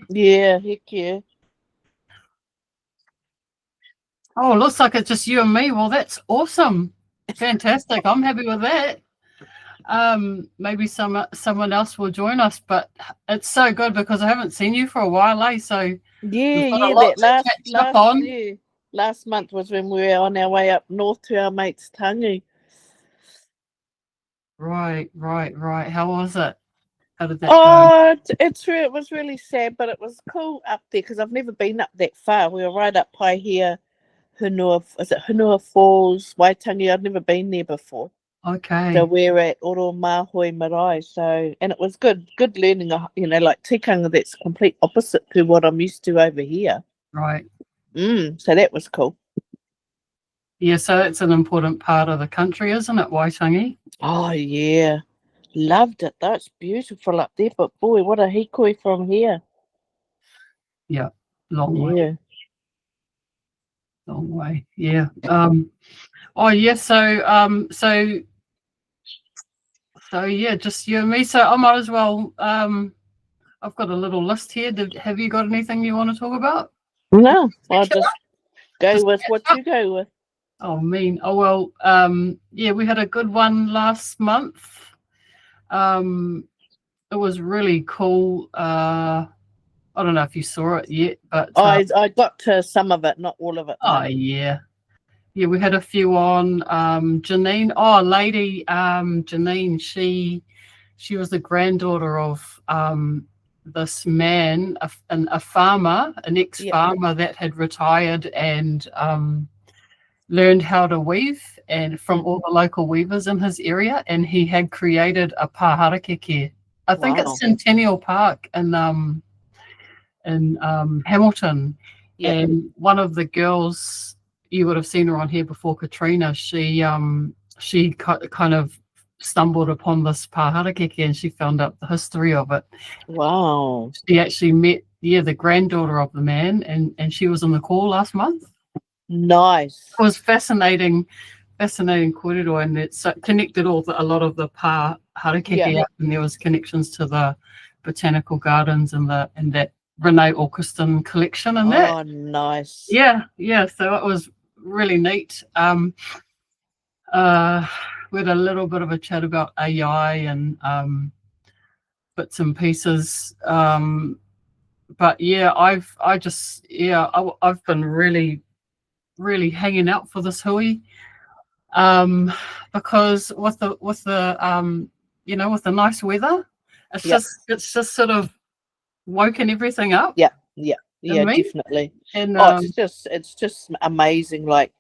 Yeah, heck yeah. Oh, looks like it's just you and me. Well, that's awesome. Fantastic. I'm happy with that. Maybe someone else will join us, but it's so good because I haven't seen you for a while, So we've got a lot That to catch up on. last month was when we were on our way up north to our mate's tangi. Right. How was it? How did that go? Oh, it was really sad, but it was cool up there because I've never been up that far. We were right up high here, Hunua Falls, Waitangi. I'd never been there before. Okay. So we're at Oro Mahoi Marae. So, and it was good learning, like tikanga that's complete opposite to what I'm used to over here. Right. So that was cool. Yeah, so it's an important part of the country, isn't it, Waitangi? Oh, yeah. Loved it. That's beautiful up there. But boy, what a hikoi from here. Yeah, long way. Yeah. Long way. Yeah. Oh, yeah. So yeah, just you and me. So I might as well. I've got a little list here. Have you got anything you want to talk about? No, I'll just go with what you go with. Oh, mean. Oh well. Yeah, we had a good one last month. It was really cool. I don't know if you saw it yet, but I got to some of it, not all of it. No. Oh yeah. Yeah, we had a few on. Janine, lady Janine, she was the granddaughter of this man, a farmer, an ex-farmer that had retired and learned how to weave and from all the local weavers in his area, and he had created a harakeke. I think it's Centennial Park in Hamilton. Yep. And one of the girls, you would have seen her on here before, Katrina, she kind of stumbled upon this harakeke and she found out the history of it. Wow. She actually met the granddaughter of the man, and she was on the call last month. Nice. It was fascinating kōrero, and it connected a lot of the harakeke up, and there was connections to the botanical gardens and that Renee Augusten collection and that. Oh, nice. Yeah. So it was really neat. We had a little bit of a chat about AI and bits and pieces. But yeah, I've been really, really hanging out for this hui. Because with the with the nice weather, it's just sort of woken everything up. Yeah, definitely. And it's just amazing. Like,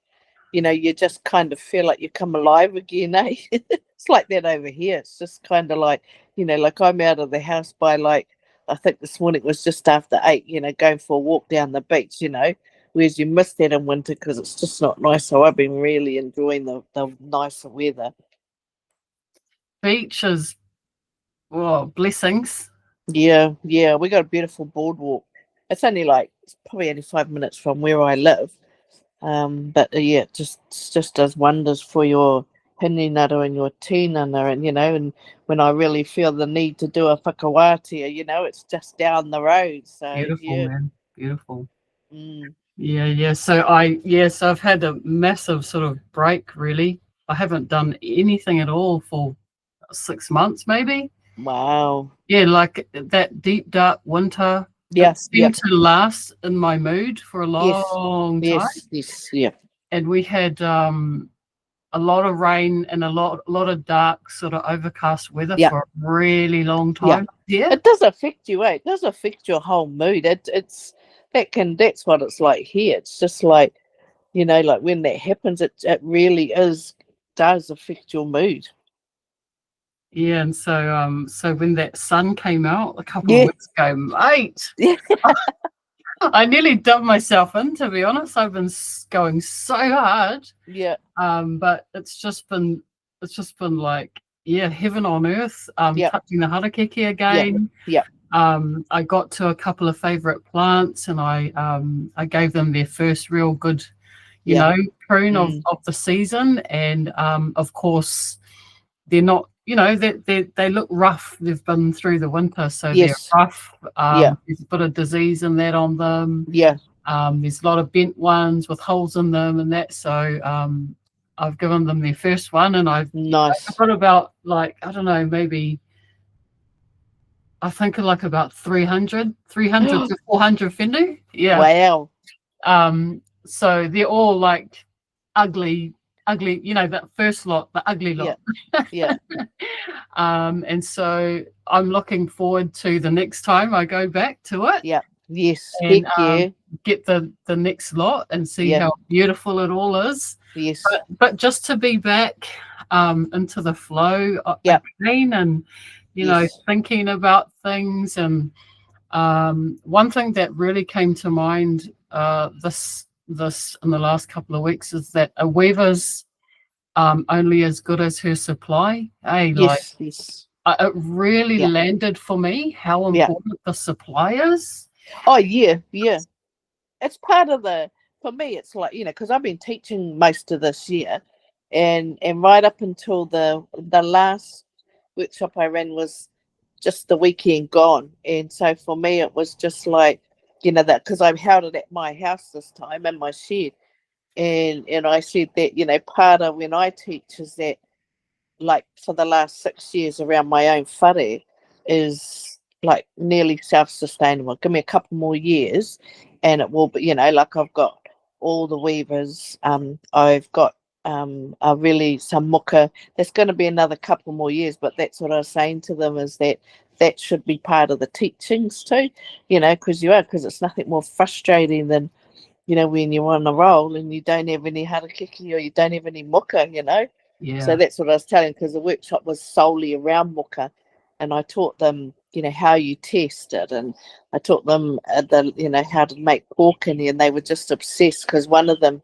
you just kind of feel like you come alive again, eh? It's like that over here. It's just kind of like, like I'm out of the house by I think this morning it was just after 8, going for a walk down the beach, whereas you miss that in winter because it's just not nice. So I've been really enjoying the nicer weather. Beach is, blessings. Yeah, we got a beautiful boardwalk. It's only it's probably only 5 minutes from where I live. But it just does wonders for your hinengaro and your tinana, and and when I really feel the need to do a whakawātia, it's just down the road. So beautiful, man, beautiful. Yeah. So I've had a massive sort of break. Really, I haven't done anything at all for 6 months, maybe. Wow. Yeah, like that deep dark winter. Yes. Seemed to last in my mood for a long time. Yes. Yeah. And we had a lot of rain and a lot of dark, sort of overcast weather for a really long time. Yeah. It does affect you, eh? It does affect your whole mood. That's what it's like here. It's just like, like when that happens, it really does affect your mood. Yeah, and so when that sun came out a couple of weeks ago, mate, I nearly dumped myself in, to be honest. I've been going so hard. Yeah. But it's just been like, heaven on earth. Touching the harakeke again. Yeah. I got to a couple of favorite plants, and I gave them their first real good, prune of the season, and of course they're not you know, they look rough. They've been through the winter, so Yes. they're rough. Yeah. There's a bit of disease and that on them. Yeah. There's a lot of bent ones with holes in them and that. So I've given them their first one, and I've got about, like, I don't know, maybe I think like about 300 to 400 whenua. Yeah. Wow. So they're all like ugly, you know, that first lot, the ugly lot. Yeah. And so I'm looking forward to the next time I go back to it. Yeah. Yes. And yeah. Get the next lot and see how beautiful it all is. Yes. But just to be back into the flow again, and you know, thinking about things. And one thing that really came to mind this in the last couple of weeks is that a weaver's only as good as her supply. It really landed for me how important the supply is. Oh yeah. It's part of for me, it's like, you know, because I've been teaching most of this year, and right up until the last workshop I ran was just the weekend gone. And so for me, it was just like, you know, that because I've held it at my house this time in my shed. And I said that, you know, part of when I teach is that, like, for the last 6 years around my own whare is like nearly self-sustainable. Give me a couple more years and it will be, you know, like I've got all the weavers. I've got some muka. There's going to be another couple more years, but that's what I was saying to them, is that should be part of the teachings too, you know, because it's nothing more frustrating than, you know, when you're on a roll and you don't have any harakeke or you don't have any muka, you know. Yeah. So that's what I was telling, because the workshop was solely around muka, and I taught them, you know, how you test it, and I taught them you know, how to make porkini, and they were just obsessed, because one of them,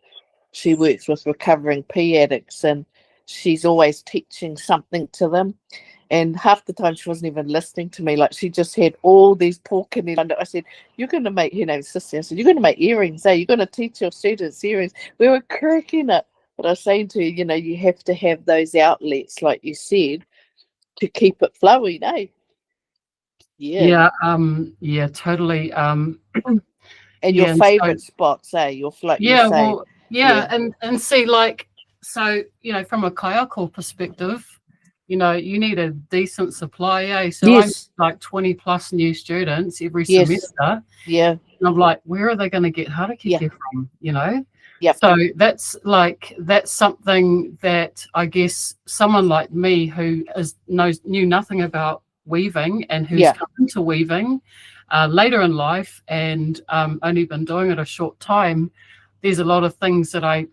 she works with recovering pee addicts, and she's always teaching something to them. And half the time she wasn't even listening to me. Like, she just had all these porkini. I said, you're going to make, you know, sister, I said, you're going to make earrings, eh? You're going to teach your students earrings. We were cracking it. But I was saying to her, you know, you have to have those outlets, like you said, to keep it flowing, eh? Yeah, totally. And your favourite spots, eh? Your float. and see, like, so, you know, from a kaiako perspective, you know, you need a decent supply, eh? So I'm like 20 plus new students every semester. Yeah. And I'm like, where are they going to get harakeke from, you know? Yeah. So that's something that I guess someone like me who knew nothing about weaving, and who's come into weaving later in life, and only been doing it a short time, there's a lot of things that I'm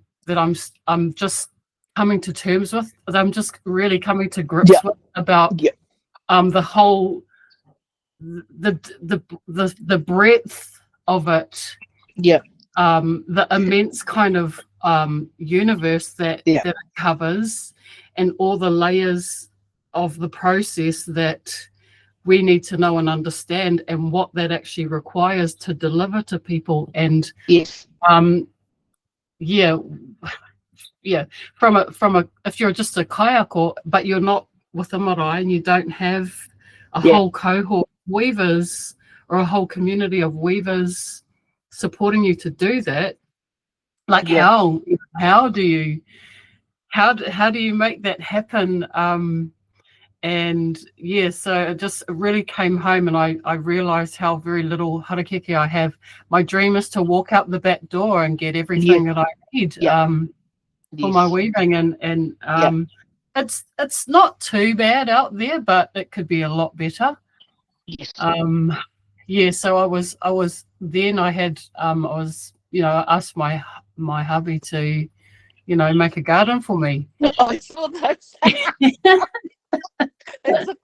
just coming to terms with, that I'm just really coming to grips with about the whole the breadth of it, the immense kind of universe that it covers, and all the layers of the process that we need to know and understand, and what that actually requires to deliver to people. And from a if you're just a kaiako, but you're not with a marae, and you don't have a whole cohort of weavers or a whole community of weavers supporting you to do that, like how do you make that happen? And so it just really came home, and I realized how very little harakeke I have. My dream is to walk out the back door and get everything that I need for my weaving, and it's not too bad out there, but it could be a lot better. So I was then I had I was, you know, I asked my hubby to, you know, make a garden for me. I saw those.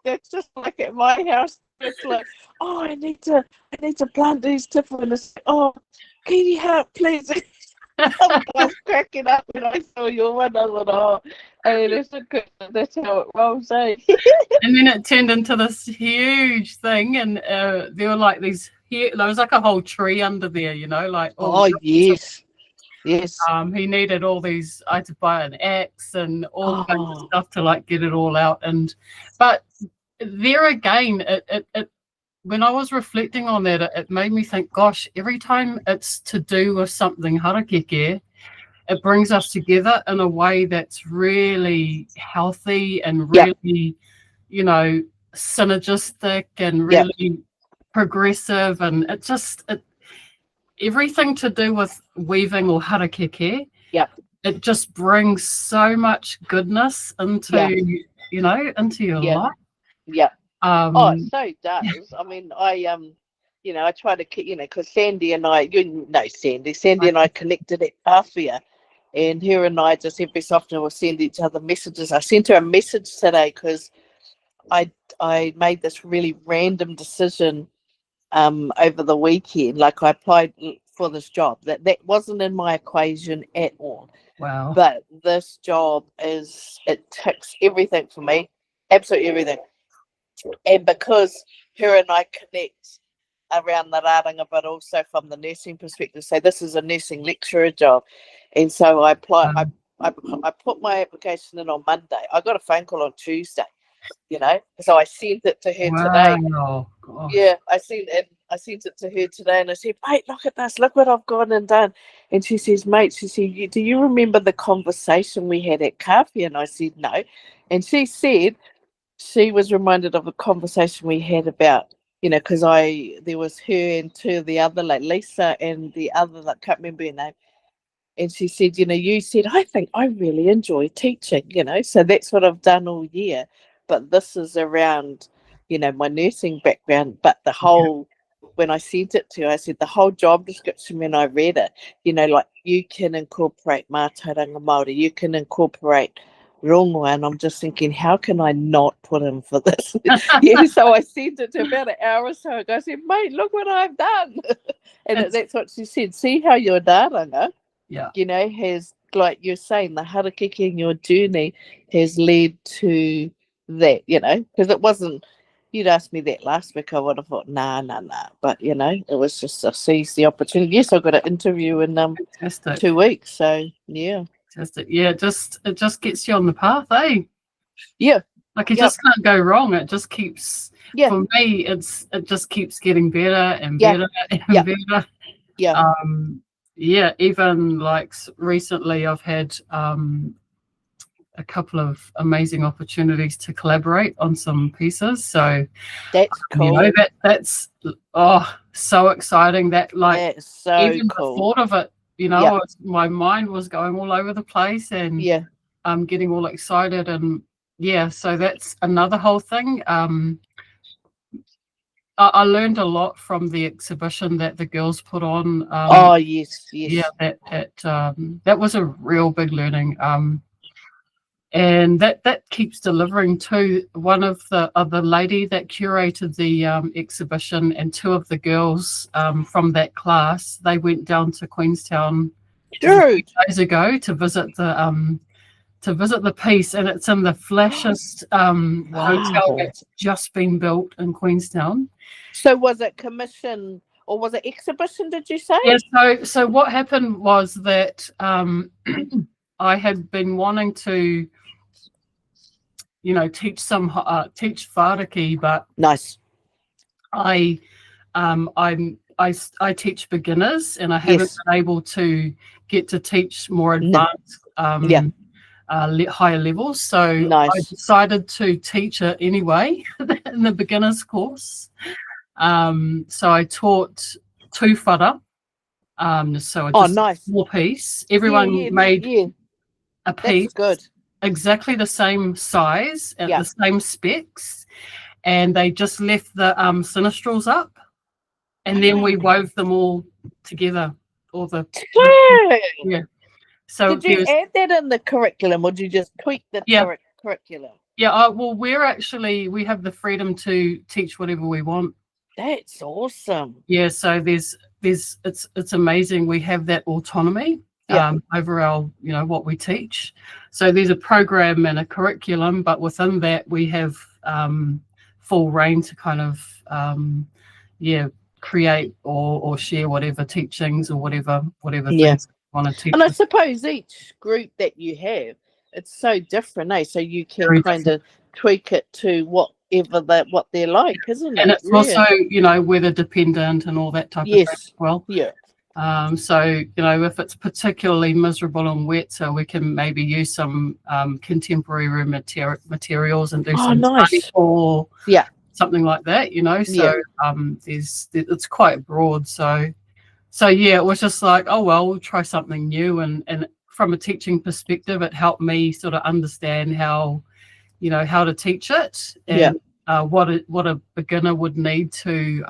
It's just like at my house. It's like, oh, I need to plant these different. Oh, can you help, please? I was cracking up when I saw your one. I thought, that's how it rolls, eh? And then it turned into this huge thing, and there were like there was like a whole tree under there, you know, like. Oh yes. Yes. He needed all these. I had to buy an axe and all kinds of stuff to like get it all out. But there again, it when I was reflecting on that, it made me think, gosh, every time it's to do with something harakeke, it brings us together in a way that's really healthy and really, you know, synergistic and really progressive. And everything to do with weaving or harakeke, it just brings so much goodness into, you know, into your life. Yeah. It so does. I mean, you know, I try to, you know, because Sandy and I, you know, Sandy and I connected at Awhia, and her and I just every so often will send each other messages. I sent her a message today because I made this really random decision over the weekend. Like, I applied for this job that wasn't in my equation at all. Wow. But this job it ticks everything for me, absolutely everything. And because her and I connect around the rāranga, but also from the nursing perspective, so this is a nursing lecturer job, and so I applied. I put my application in on Monday. I got a phone call on Tuesday, you know, so I sent it to her today. Gosh. Yeah, I sent it to her today, and I said, "Mate, look at this! Look what I've gone and done." And she says, "Mate," she said, "do you remember the conversation we had at Kawhatu?" And I said, "No," and she said she was reminded of a conversation we had about, you know, because there was her and two of the other, like Lisa and the other, I can't remember her name. And she said, you know, you said, I think I really enjoy teaching, you know, so that's what I've done all year. But this is around, you know, my nursing background. But the whole, when I sent it to her, I said, the whole job description, when I read it, you know, like, you can incorporate mātauranga Māori, you can incorporate rongoa, and I'm just thinking, how can I not put in for this? Yeah, so I sent it to about an hour or so ago. I said, mate, look what I've done. And that's what she said. See how your rāranga, you know, has, like you're saying, the harakeke in your journey has led to that, you know, because it wasn't, you'd asked me that last week, I would have thought, nah. But, you know, it was just I seized the opportunity. Yes, I've got an interview in 2 weeks. So, yeah. Yeah, it just gets you on the path, eh? Yeah. Like, you just can't go wrong. It just keeps, for me, it just keeps getting better and better and better. Yeah. Even like recently I've had a couple of amazing opportunities to collaborate on some pieces. So that's cool. You know, that's so exciting. That, like, that's so even cool. the thought of it, you know, my mind was going all over the place, and I'm getting all excited, and so that's another whole thing. I learned a lot from the exhibition that the girls put on. Yes. Yeah, that was a real big learning. And that keeps delivering too. One of the lady that curated the exhibition and two of the girls from that class, they went down to Queenstown 2 days ago to visit the piece, and it's in the flashiest hotel that's just been built in Queenstown. So was it commission or was it exhibition, did you say? Yeah, so what happened was that I had been wanting to, you know, teach whāraki, but nice. I teach beginners, and I haven't been able to get to teach more advanced higher levels. So I decided to teach it anyway in the beginners course. So I taught two whara. So it's a small piece. Everyone made a piece. That's good. Exactly the same size and the same specs, and they just left the sinistrals up, and then we wove them all together. All the So did you add that in the curriculum, or did you just tweak the curriculum? Yeah, well, we have the freedom to teach whatever we want. That's awesome. Yeah, so it's amazing. We have that autonomy over our, you know, what we teach. So there's a program and a curriculum, but within that we have full reign to kind of create or share whatever teachings or whatever things want to teach. And I suppose each group that you have, it's so different, eh? So you can kind of tweak it to what they're like, isn't it? And it's also, weather dependent and all that type of thing as well. Yeah. So, if it's particularly miserable and wet, so we can maybe use some contemporary materials and do some nice. or something like that, So it's quite broad. So yeah, it was just like, oh well, we'll try something new, and from a teaching perspective, it helped me sort of understand how to teach it, and what a beginner would need to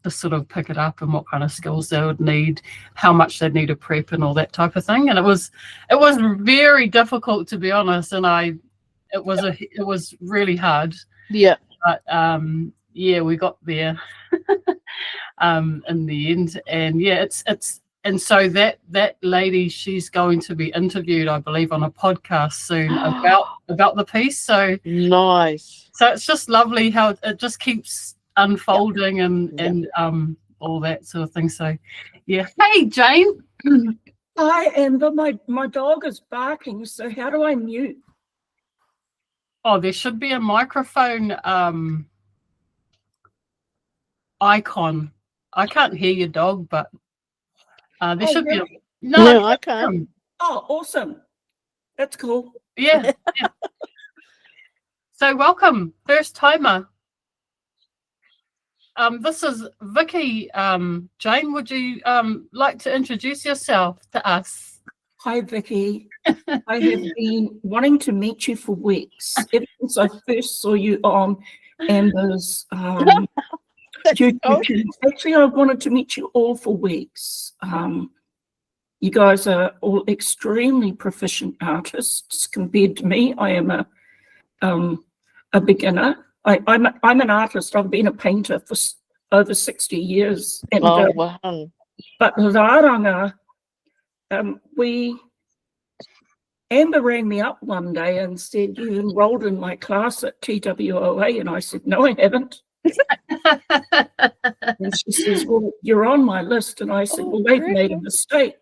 sort of pick it up, and what kind of skills they would need, how much they'd need to prep and all that type of thing. And it was very difficult, to be honest, and it was really hard. Yeah. But we got there in the end. And it's and so that lady, she's going to be interviewed, I believe, on a podcast soon about the piece. So nice. So it's just lovely how it just keeps unfolding and all that sort of thing. So hey Jane. Hi Amber, my dog is barking, so how do I mute? Oh, there should be a microphone icon. I can't hear your dog, but there should be no, I can't. Oh, awesome. That's cool. Yeah. So welcome, first timer. This is Vicki. Jane, would you like to introduce yourself to us? Hi, Vicki. I have been wanting to meet you for weeks, ever since I first saw you on Amber's YouTube. Actually, I wanted to meet you all for weeks. You guys are all extremely proficient artists compared to me. I am a beginner. I'm an artist. I've been a painter for over 60 years. And, wow. But Kairaranga, Amber rang me up one day and said, you enrolled in my class at TWOA, and I said, no, I haven't. And she says, well, you're on my list. And I said, well, they've made a mistake.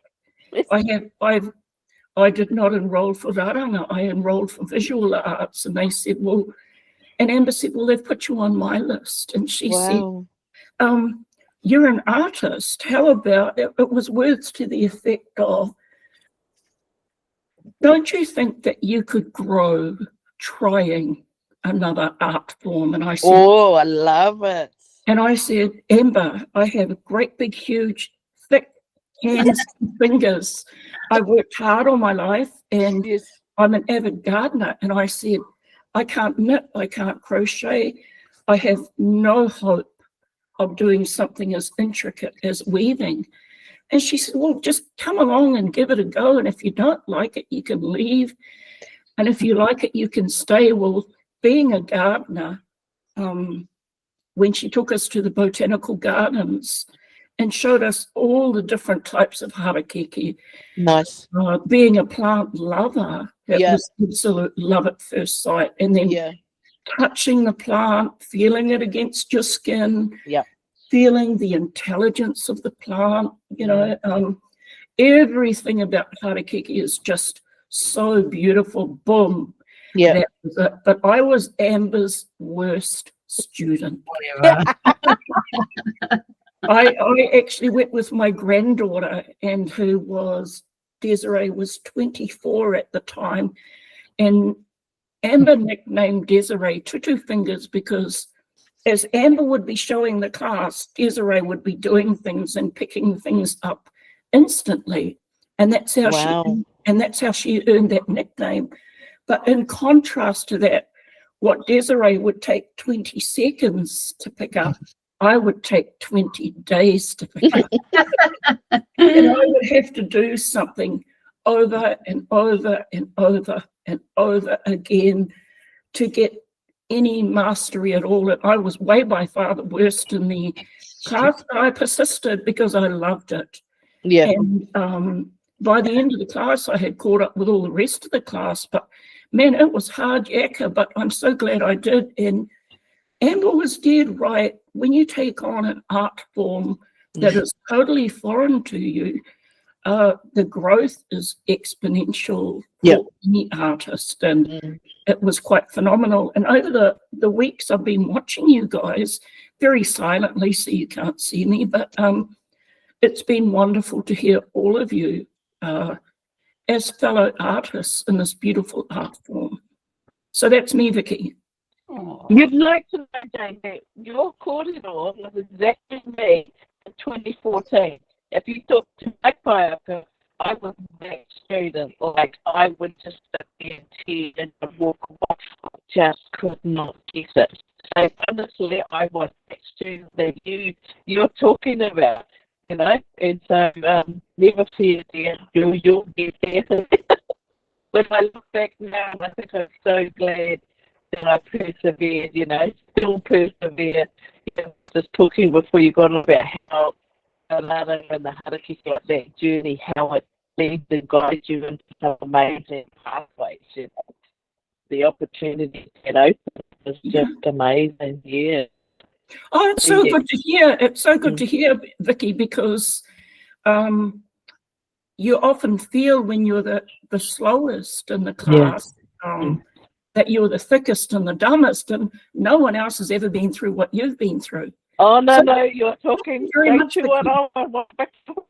I did not enroll for Kairaranga. I enrolled for visual arts. And they said, well, and Amber said, well, they've put you on my list. And she said, you're an artist. How about, it was words to the effect of, don't you think that you could grow trying another art form? And I said, oh, I love it. And I said, Amber, I have great big, huge, thick hands and fingers. I worked hard all my life, and I'm an avid gardener. And I said, I can't knit, I can't crochet. I have no hope of doing something as intricate as weaving. And she said, well, just come along and give it a go. And if you don't like it, you can leave. And if you like it, you can stay. Well, being a gardener, when she took us to the botanical gardens and showed us all the different types of harakeke. Nice. Being a plant lover, it was absolute love at first sight. And then touching the plant, feeling it against your skin, feeling the intelligence of the plant, everything about harakeke is just so beautiful. Boom. Yeah. That was it. But I was Amber's worst student. I actually went with my granddaughter, and Desiree was 24 at the time, and Amber nicknamed Desiree Tutu Fingers because as Amber would be showing the class, Desiree would be doing things and picking things up instantly, and that's how she earned that nickname. But in contrast to that, what Desiree would take 20 seconds to pick up, I would take 20 days to pick up. And I would have to do something over and over and over and over again to get any mastery at all. And I was way by far the worst in the class, but I persisted because I loved it. Yeah. And by the end of the class, I had caught up with all the rest of the class, but man, it was hard yakka, but I'm so glad I did. And Amber was dead right. When you take on an art form that is totally foreign to you, the growth is exponential Yeah. for any artist, and it was quite phenomenal. And over the weeks I've been watching you guys very silently, so you can't see me, but it's been wonderful to hear all of you as fellow artists in this beautiful art form. So that's me, Vicki. You'd like to know, Jane, that your corridor was exactly me in 2014. If you talk to my kaiako, I was that student. Like, I would just sit there and tear and I'd walk off. I just could not get it. So honestly, I was that student that you're talking about, you know. And so never fear, dear, you'll get there. When I look back now, I think I'm so glad that I persevered, you know, still persevere. You know, just talking before you got on about how Kairaranga and the harakeke, like that journey, how it leads and guides you into some amazing pathways, you know. The opportunity, you know, is just amazing, yeah. Oh, it's so good to hear. It's so good to hear, Vicki, because you often feel when you're the slowest in the class, that you're the thickest and the dumbest, and no one else has ever been through what you've been through. Oh, no, no, you're talking very much to what I want back for.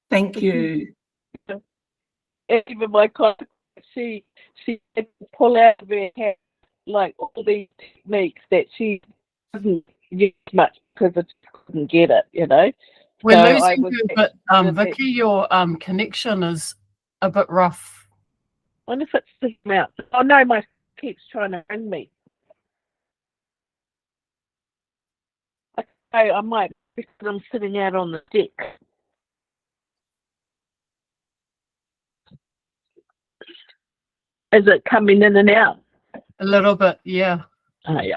Thank you. Even my colleague, she had to pull out of her head like all these techniques that she doesn't use much because it couldn't get it, you know. We're losing you, but Vicki, your connection is a bit rough. I wonder if it's the out. Oh no, my keeps trying to ring me. Okay, I might because I'm sitting out on the deck. Is it coming in and out? A little bit, yeah. Oh yeah.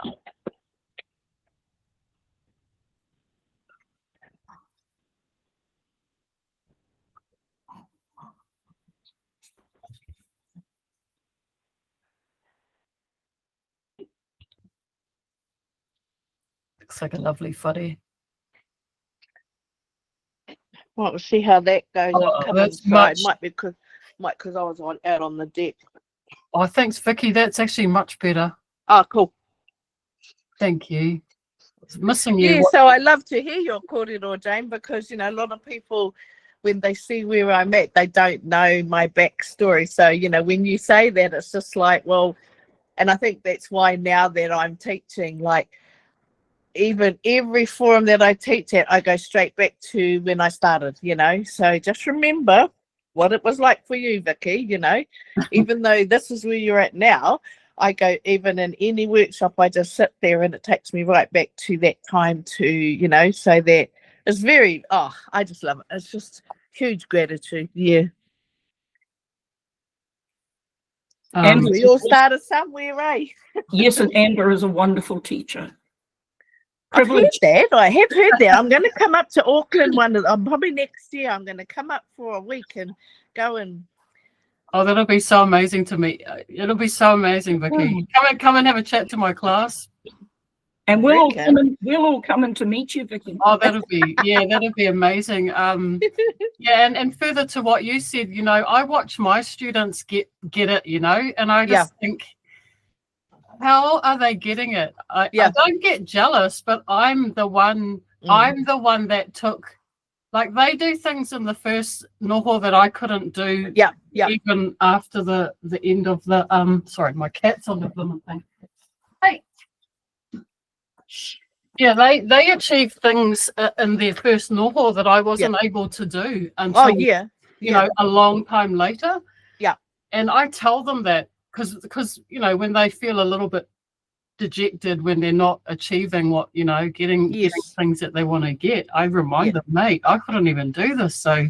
Looks like a lovely footy. Well, we'll see how that goes. I'll come inside. Might because I was out on the deck. Oh, thanks, Vicki. That's actually much better. Oh, cool. Thank you. I was missing you. Yeah, so I love to hear your corridor, Jane, because, you know, a lot of people, when they see where I'm at, they don't know my backstory. So, you know, when you say that, it's just like, well, and I think that's why now that I'm teaching, like, even every forum that I teach at, I go straight back to when I started, you know. So just remember what it was like for you, Vicki, you know. Even though this is where you're at now, I go, even in any workshop, I just sit there and it takes me right back to that time to, you know, so that it's very, I just love it. It's just huge gratitude, yeah. We all started somewhere, eh? Yes, and Amber is a wonderful teacher. I've heard that. I have heard that. I'm going to come up to Auckland probably next year. I'm going to come up for a week and go and. Oh, that'll be so amazing to meet. It'll be so amazing, Vicki. Come and have a chat to my class. And we'll all come in to meet you, Vicki. Oh, that'll be amazing. Yeah, and further to what you said, you know, I watch my students get it, you know, and I just think, how are they getting it? I don't get jealous, but I'm the one that took, like, they do things in the first noho that I couldn't do even after the end of the sorry, my cat's on the blooming thing. Hey. Yeah, they achieved things in their first noho that I wasn't able to do until you know, a long time later. Yeah. And I tell them that because you know, when they feel a little bit dejected when they're not achieving what, you know, getting things that they want to get, I remind them, mate, I couldn't even do this, so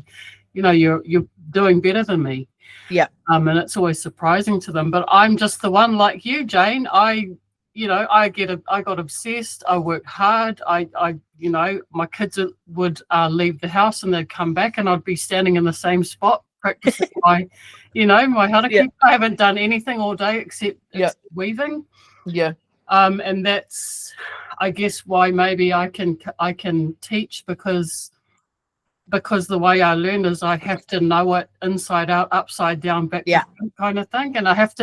you know, you're doing better than me. And it's always surprising to them, but I'm just the one like you, Jane. I got obsessed. I worked hard. I you know, my kids would leave the house and they'd come back and I'd be standing in the same spot practicing my harakeke. I haven't done anything all day except weaving. And that's, I guess, why maybe I can teach, because because the way I learn is I have to know it inside out, upside down, back to front kind of thing, and I have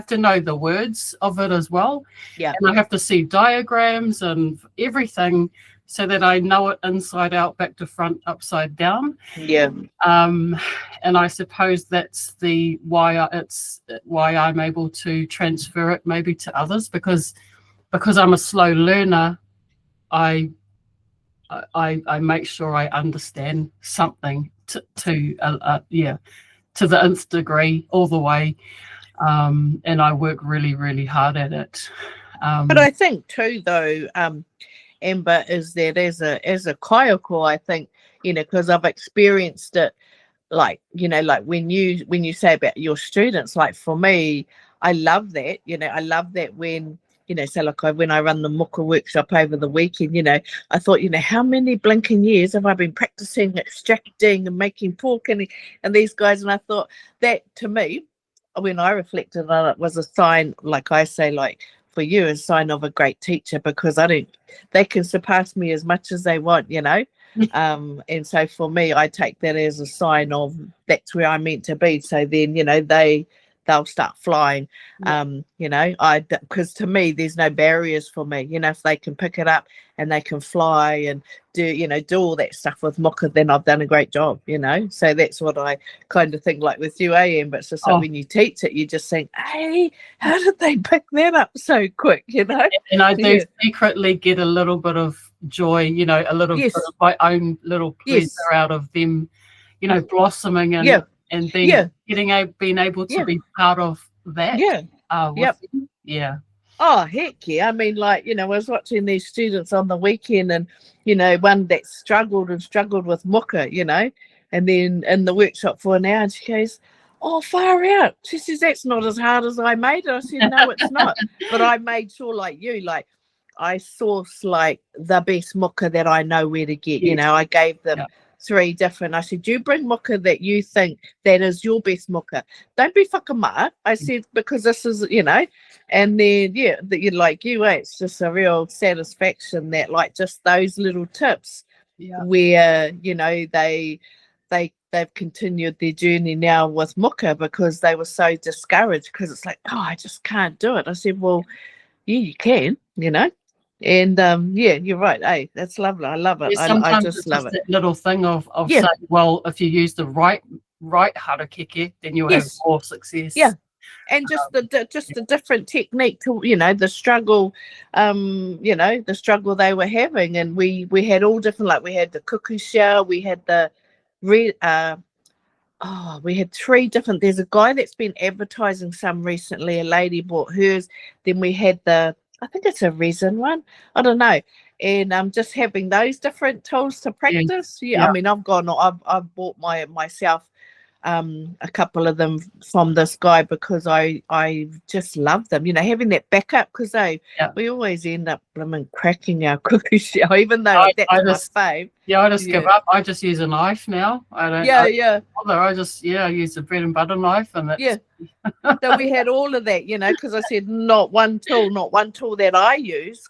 to know the words of it as well. Yeah. And I have to see diagrams and everything so that I know it inside out, back to front, upside down. Yeah. And I suppose that's why I'm able to transfer it maybe to others, because I'm a slow learner. I make sure I understand something to the nth degree, all the way, and I work really, really hard at it. But I think too, though, Amber, is that as a kaiako, I think, because I've experienced it, like, like when you say about your students, like for me, I love that, I love that when, so like when I run the muka workshop over the weekend, I thought, how many blinking years have I been practicing extracting and making pork and these guys, and I thought that, to me, when I reflected on it, was a sign, like I say, like for you, a sign of a great teacher, because they can surpass me as much as they want, and so for me, I take that as a sign of that's where I'm meant to be. So then, they'll start flying. Because to me, there's no barriers for me. If they can pick it up and they can fly and do all that stuff with muka, then I've done a great job. So that's what I kind of think, like with you, Am. But it's just like when you teach it, you just think, hey, how did they pick that up so quick? And I do secretly get a little bit of joy, a little bit of my own little pleasure out of them, blossoming and being able to be part of that. Oh, heck yeah. I mean, like, I was watching these students on the weekend, and, one that struggled with muka, and then in the workshop for an hour, and she goes, oh, far out. She says, that's not as hard as I made it. I said, no, it's not. But I made sure, like you, like, I source, like, the best muka that I know where to get. I gave them 3 different. I said, you bring muka that you think that is your best muka. Don't be whakama. I said, because this is, and then, like you, it's just a real satisfaction that, like, just those little tips where, they've continued their journey now with muka, because they were so discouraged, because it's like, oh, I just can't do it. I said, well, yeah, you can, and you're right. Hey, that's lovely. I love it. I just love it. That little thing of saying, well, if you use the right harakeke, then you'll have more success. Yeah, and just the different technique to the struggle, the struggle they were having, and we had all different. Like we had the cuckoo shell, we had the red. We had 3 different. There's a guy that's been advertising some recently. A lady bought hers. Then we had I think it's a resin one. I don't know. And just having those different tools to practice. I mean, I've bought myself a couple of them from this guy, because I just love them. Having that backup, because we always end up cracking our cookie shell, even though that's my fave. Yeah, I just give up. I just use a knife now. I don't. I just use a bread and butter knife, and that's So we had all of that, because I said not one tool that I use.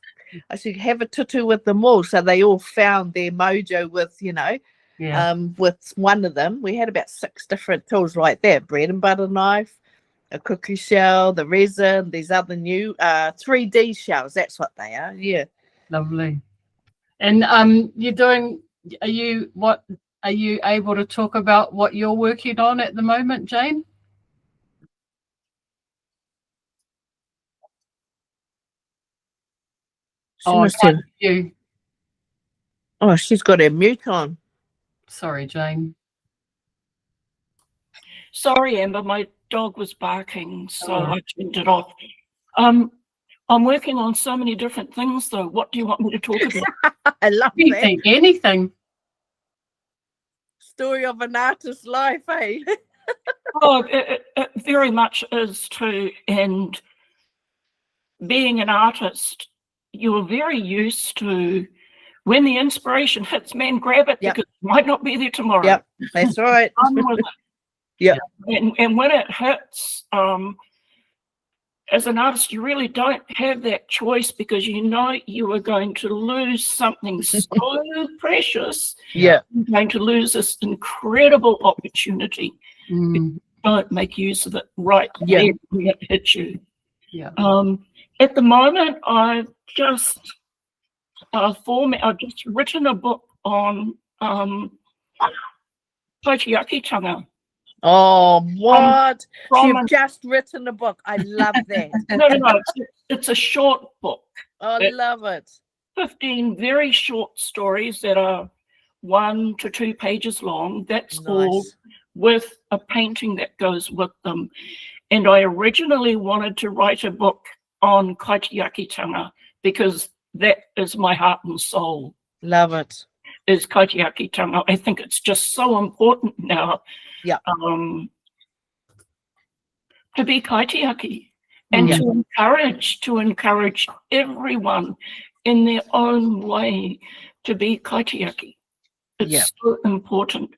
I said have a tutu with them all, so they all found their mojo with with one of them. We had about 6 different tools like that: bread and butter knife, a cookie shell, the resin, these other new 3D shells. That's what they are. Yeah, lovely. And are you able to talk about what you're working on at the moment, Jane? She's got her mute on. Sorry, Jane. Sorry, Amber, my dog was barking, so I turned it off. I'm working on so many different things, though. What do you want me to talk about? I love that. Anything. Story of an artist's life, eh? It very much is too. And being an artist, you're very used to, when the inspiration hits, man, grab it, because it might not be there tomorrow. Yep, that's right. Yeah. And when it hits, as an artist, you really don't have that choice, because you know you are going to lose something so precious. Yeah. You're going to lose this incredible opportunity. Mm. Don't make use of it right there when it hits you. Yeah. At the moment, I've just written a book on kaitiakitanga. Oh, what? You've just written a book. I love that. No, it's a short book. I love it. 15 very short stories that are 1 to 2 pages long. That's Nice. all, with a painting that goes with them. And I originally wanted to write a book on kaitiakitanga, because that is my heart and soul. Love it. Is kaitiakitanga. I think it's just so important now. Yeah. To be kaitiaki, and to encourage everyone in their own way to be kaitiaki. It's so important.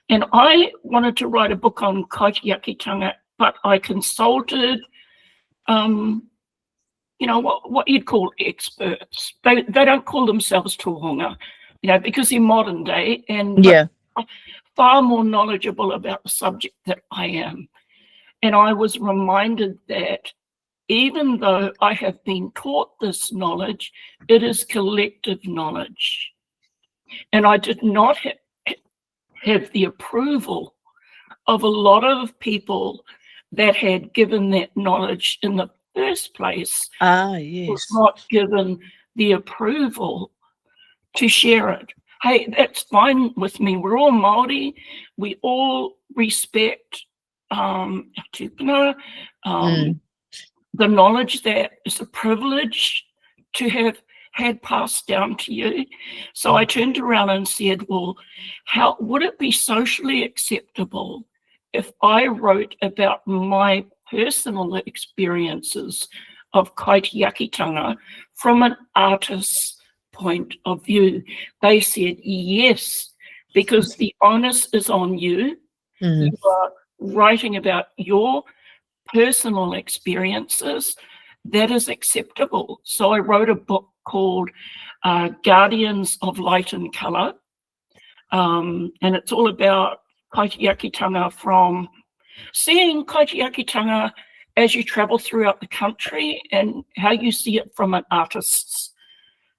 And I wanted to write a book on kaitiakitanga, but I consulted, what you'd call experts. They don't call themselves tohunga, because they're modern day and far more knowledgeable about the subject that I am. And I was reminded that even though I have been taught this knowledge, it is collective knowledge. And I did not have the approval of a lot of people that had given that knowledge in the first place. Was not given the approval to share it. Hey, that's fine with me. We're all Māori. We all respect the knowledge that is a privilege to have had passed down to you. So I turned around and said, well, how would it be socially acceptable if I wrote about my personal experiences of kaitiakitanga from an artist's point of view? They said yes, because the onus is on you. You are writing about your personal experiences. That is acceptable. So I wrote a book called Guardians of Light and Colour, and it's all about kaitiakitanga, from seeing kaitiakitanga as you travel throughout the country and how you see it from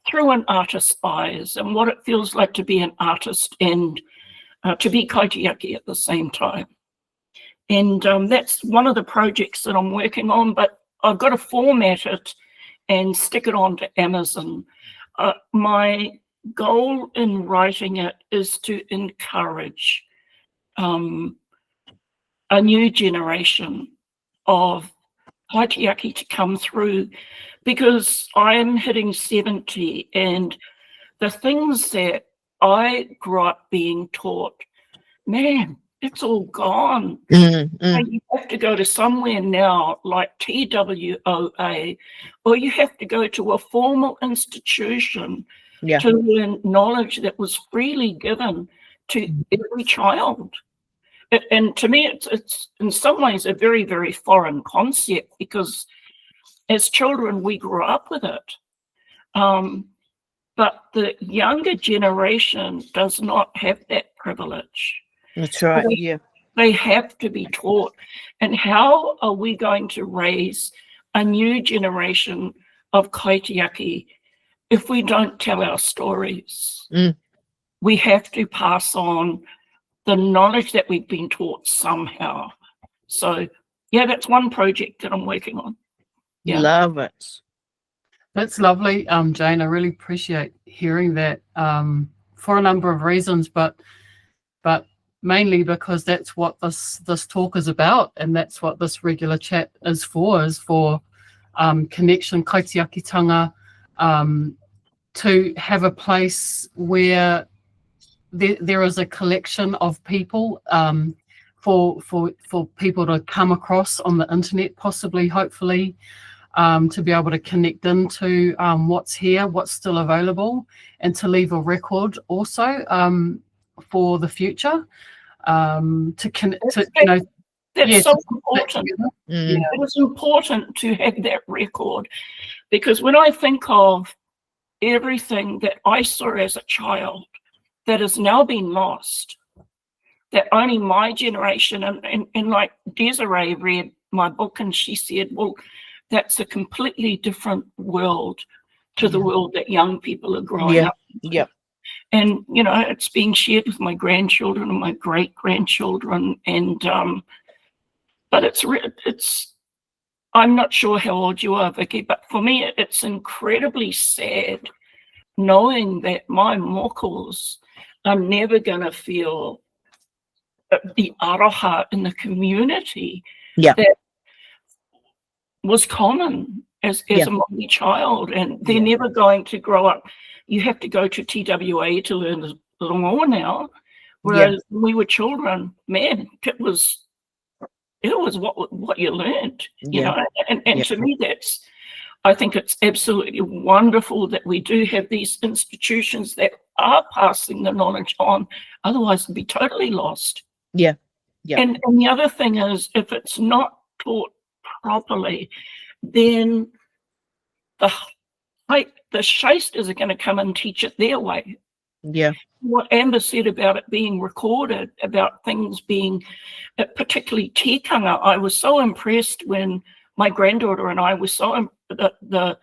through an artist's eyes, and what it feels like to be an artist and to be kaitiaki at the same time. And that's one of the projects that I'm working on, but I've got to format it and stick it onto Amazon. My goal in writing it is to encourage a new generation of kaitiaki to come through, because I am hitting 70, and the things that I grew up being taught, man, it's all gone. And you have to go to somewhere now like TWOA, or you have to go to a formal institution to learn knowledge that was freely given to every child. And to me, it's in some ways a very, very foreign concept, because as children we grew up with it. But the younger generation does not have that privilege. That's right, They have to be taught. And how are we going to raise a new generation of kaitiaki if we don't tell our stories? We have to pass on the knowledge that we've been taught somehow. So, that's one project that I'm working on. Love it. That's lovely, Jane. I really appreciate hearing that, for a number of reasons, but mainly because that's what this talk is about, and that's what this regular chat is for connection, kaitiakitanga, to have a place where there is a collection of people for people to come across on the internet, possibly, hopefully, to be able to connect into what's here, what's still available, and to leave a record also for the future. That's That's so important. Mm. It is important to have that record, because when I think of everything that I saw as a child that has now been lost, that only my generation, and like Desiree read my book and she said, well, that's a completely different world to the world that young people are growing up into. Yeah. And, you know, it's being shared with my grandchildren and my great-grandchildren. And, but it's, I'm not sure how old you are, Vicki, but for me, it's incredibly sad knowing that my mokos are never going to feel the aroha in the community that was common as a Māori child, and they're never going to grow up. You have to go to TWA to learn the rongoa now, whereas when we were children, man, it was what you learned, you know. And to me, I think it's absolutely wonderful that we do have these institutions that are passing the knowledge on. Otherwise, it'd be totally lost. Yeah. And the other thing is, if it's not taught properly, then the shysters are going to come and teach it their way. Yeah. What Amber said about it being recorded, about things being, particularly tikanga, I was so impressed when my granddaughter and I were the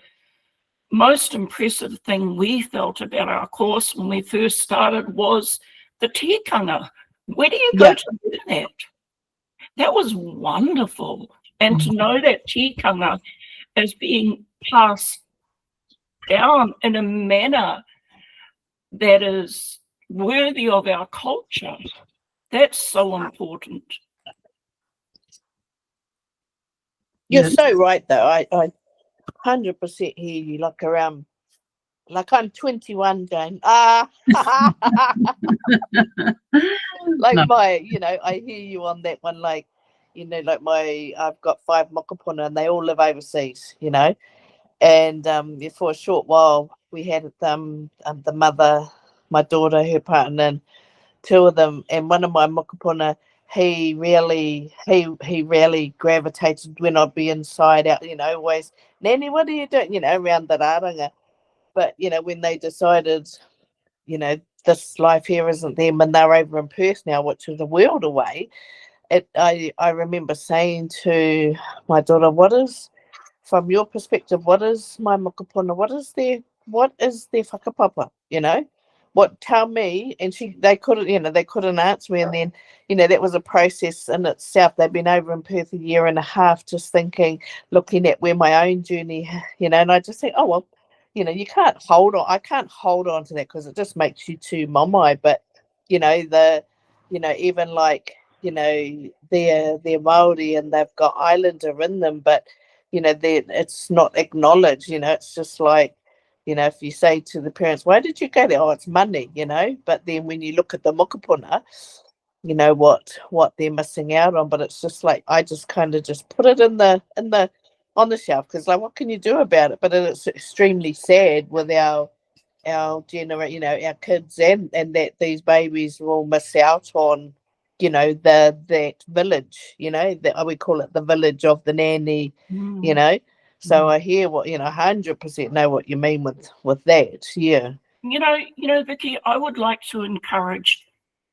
most impressive thing we felt about our course when we first started was the tikanga. Where do you go to learn that? That was wonderful. And to know that tikanga is being passed down in a manner that is worthy of our culture, that's so important. You're so right, though. I 100% hear you. Like I'm 21 going, like my, you know, I hear you on that one. Like, you know, like I've got 5 mokopuna and they all live overseas, you know. And for a short while we had the mother, my daughter, her partner, and 2 of them. And one of my mokopuna, he really gravitated when I'd be inside out, you know, always, Nanny, what are you doing, you know, around the rāranga. But, you know, when they decided, you know, this life here isn't them, and they're over in Perth now, which is a world away, I remember saying to my daughter, from your perspective, what is my mokopuna? What is their whakapapa, you know? Tell me. And they couldn't answer me. And then, you know, that was a process in itself. They've been over in Perth a year and a half, just looking at where my own journey, you know, and I just think, oh, well, you know, I can't hold on to that because it just makes you too mamai. But, you know, even like, you know, they're Māori and they've got Islander in them, but, you know, it's not acknowledged, you know. It's just like, you know, if you say to the parents, why did you go there? Oh, it's money, you know. But then when you look at the mokopuna, you know what they're missing out on. But it's just like, I just kind of just put it on the shelf, because like, what can you do about it? But it's extremely sad with our generation, you know, our kids, and that these babies will miss out on, you know, that village, you know, that we call it the village of the nanny, you know. So I hear what, you know, 100% know what you mean with that. Yeah. You know, Vicki, I would like to encourage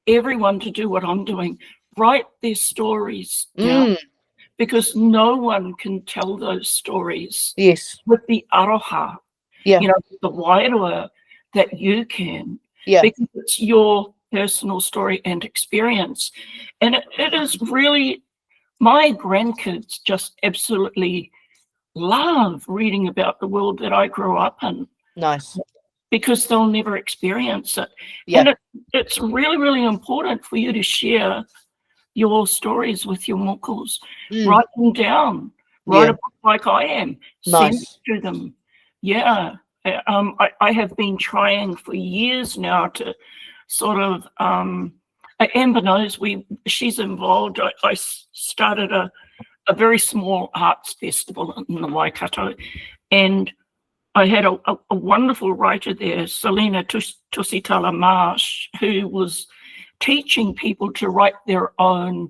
everyone to do what I'm doing. Write their stories down, because no one can tell those stories with the aroha, you know, the wairua that you can, because it's your personal story and experience. And it is really, my grandkids just absolutely love reading about the world that I grew up in. Nice. Because they'll never experience it. And it's really, really important for you to share your stories with your mokos. Write them down. Write a book like I am. Send it to them. Yeah. I have been trying for years now to sort of, Amber knows she's involved. I started a very small arts festival in the Waikato, and I had a wonderful writer there, Selena Tusitala Marsh, who was teaching people to write their own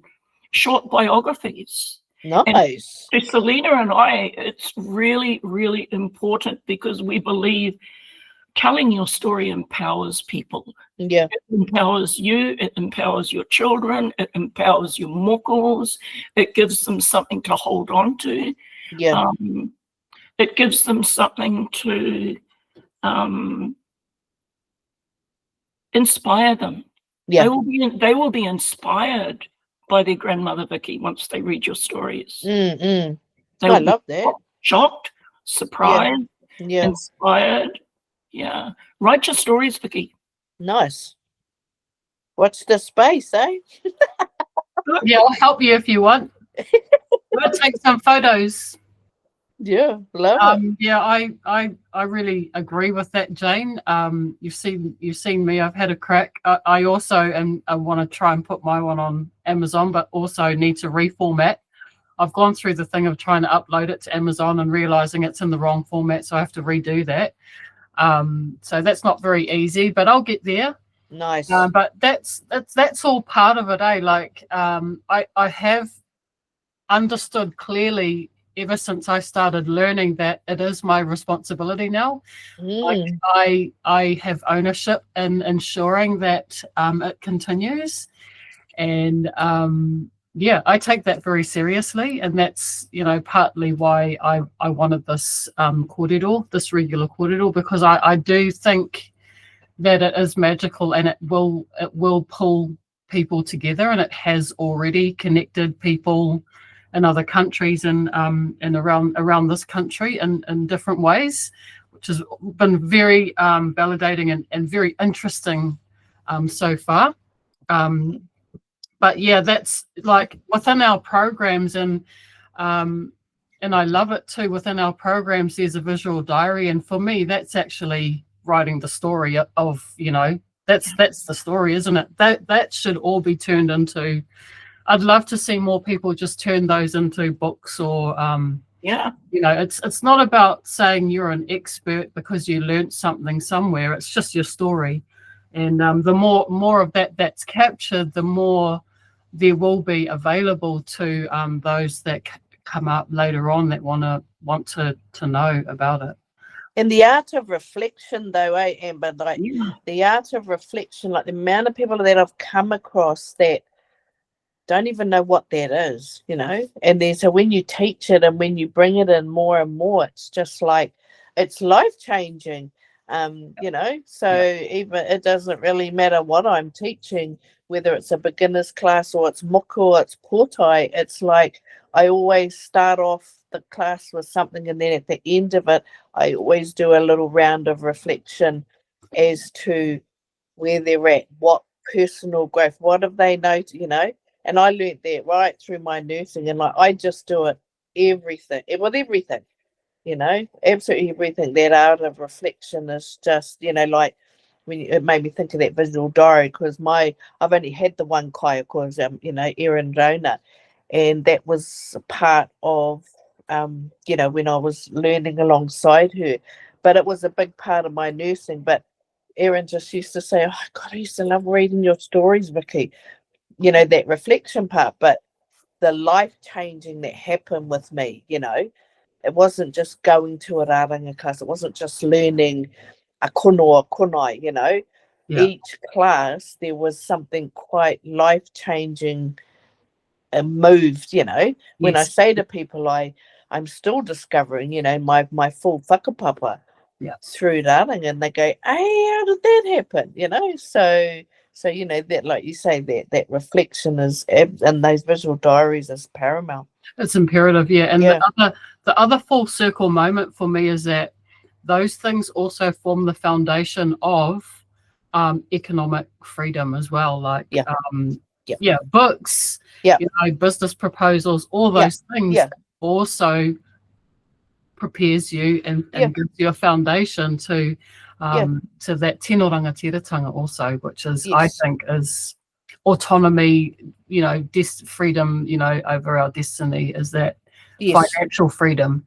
short biographies. Nice. And to Selena and I, it's really, really important because we believe telling your story empowers people. Yeah. It empowers you, it empowers your children, it empowers your mokos, it gives them something to hold on to. Yeah. It gives them something to inspire them. Yeah. They will be inspired by their grandmother Vicki once they read your stories. I love that. Shocked, surprised, inspired. Yeah. Write your stories, Vicki. Nice. Watch the space, eh? Yeah, I'll help you if you want. I'll take some photos. Yeah, love it. Yeah, I really agree with that, Jane. You've seen me. I've had a crack. I also I want to try and put my one on Amazon, but also need to reformat. I've gone through the thing of trying to upload it to Amazon and realizing it's in the wrong format, so I have to redo that. So that's not very easy, but I'll get there. Nice. But that's all part of it, eh? Like I have understood clearly ever since I started learning that it is my responsibility now. Like I have ownership in ensuring that it continues, and I take that very seriously, and that's partly why I wanted this kōrero, this regular kōrero, because I do think that it is magical and it will pull people together, and it has already connected people in other countries and around this country in different ways, which has been very validating and very interesting so far. But yeah, that's like within our programs, and I love it too. Within our programs, there's a visual diary, and for me, that's actually writing the story of that's the story, isn't it? That should all be turned into. I'd love to see more people just turn those into books or it's not about saying you're an expert because you learned something somewhere. It's just your story, and the more of that's captured, the more there will be available to those that come up later on that want to know about it. And the art of reflection, though, Amber, like the art of reflection, like the amount of people that I've come across that don't even know what that is, and then so when you teach it and when you bring it in more and more, it's just like it's life-changing, so even it doesn't really matter what I'm teaching, whether it's a beginner's class or it's moko or it's potai. It's like I always start off the class with something, and then at the end of it I always do a little round of reflection as to where they're at, what personal growth, what have they noticed, and I learned that right through my nursing, and like I just do it with everything, absolutely everything. That art of reflection is just, like when it made me think of that visual diary, because I've only had the one kaiako, Erin Rona, and that was a part of when I was learning alongside her, but it was a big part of my nursing. But Erin just used to say, "Oh God, I used to love reading your stories, Vicki." That reflection part, but the life-changing that happened with me, it wasn't just going to a rāranga class, it wasn't just learning a kono or konai, each class there was something quite life-changing moved, when I say to people I'm still discovering, my full whakapapa through rāranga, and they go, hey, how did that happen, so that, like you say, that reflection is, and those visual diaries, is paramount. It's imperative, and the other full circle moment for me is that those things also form the foundation of economic freedom as well, like books, business proposals, all those things also prepares you and gives you a foundation to that tino rangatiratanga also, which is I think is autonomy, freedom, over our destiny, is that financial freedom.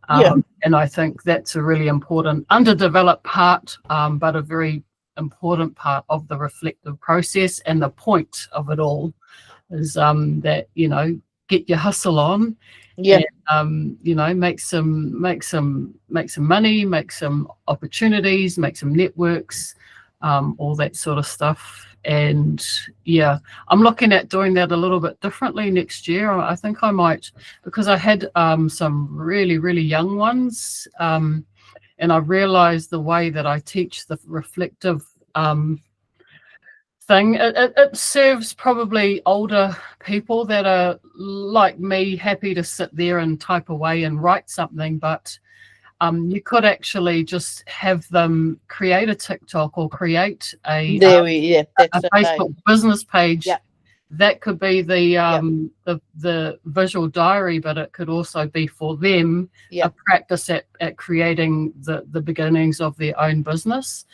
And I think that's a really important underdeveloped part, but a very important part of the reflective process and the point of it all. is that, you know, get your hustle on. Yeah. And, you know, make some money, make some opportunities, make some networks, all that sort of stuff. And yeah, I'm looking at doing that a little bit differently next year. I think I might, because I had some really, really young ones, and I realized the way that I teach the reflective thing, it serves probably older people that are like me, happy to sit there and type away and write something, but you could actually just have them create a TikTok or create a Facebook business page. Yeah. That could be the visual diary, but it could also be for them a practice at creating the beginnings of their own business.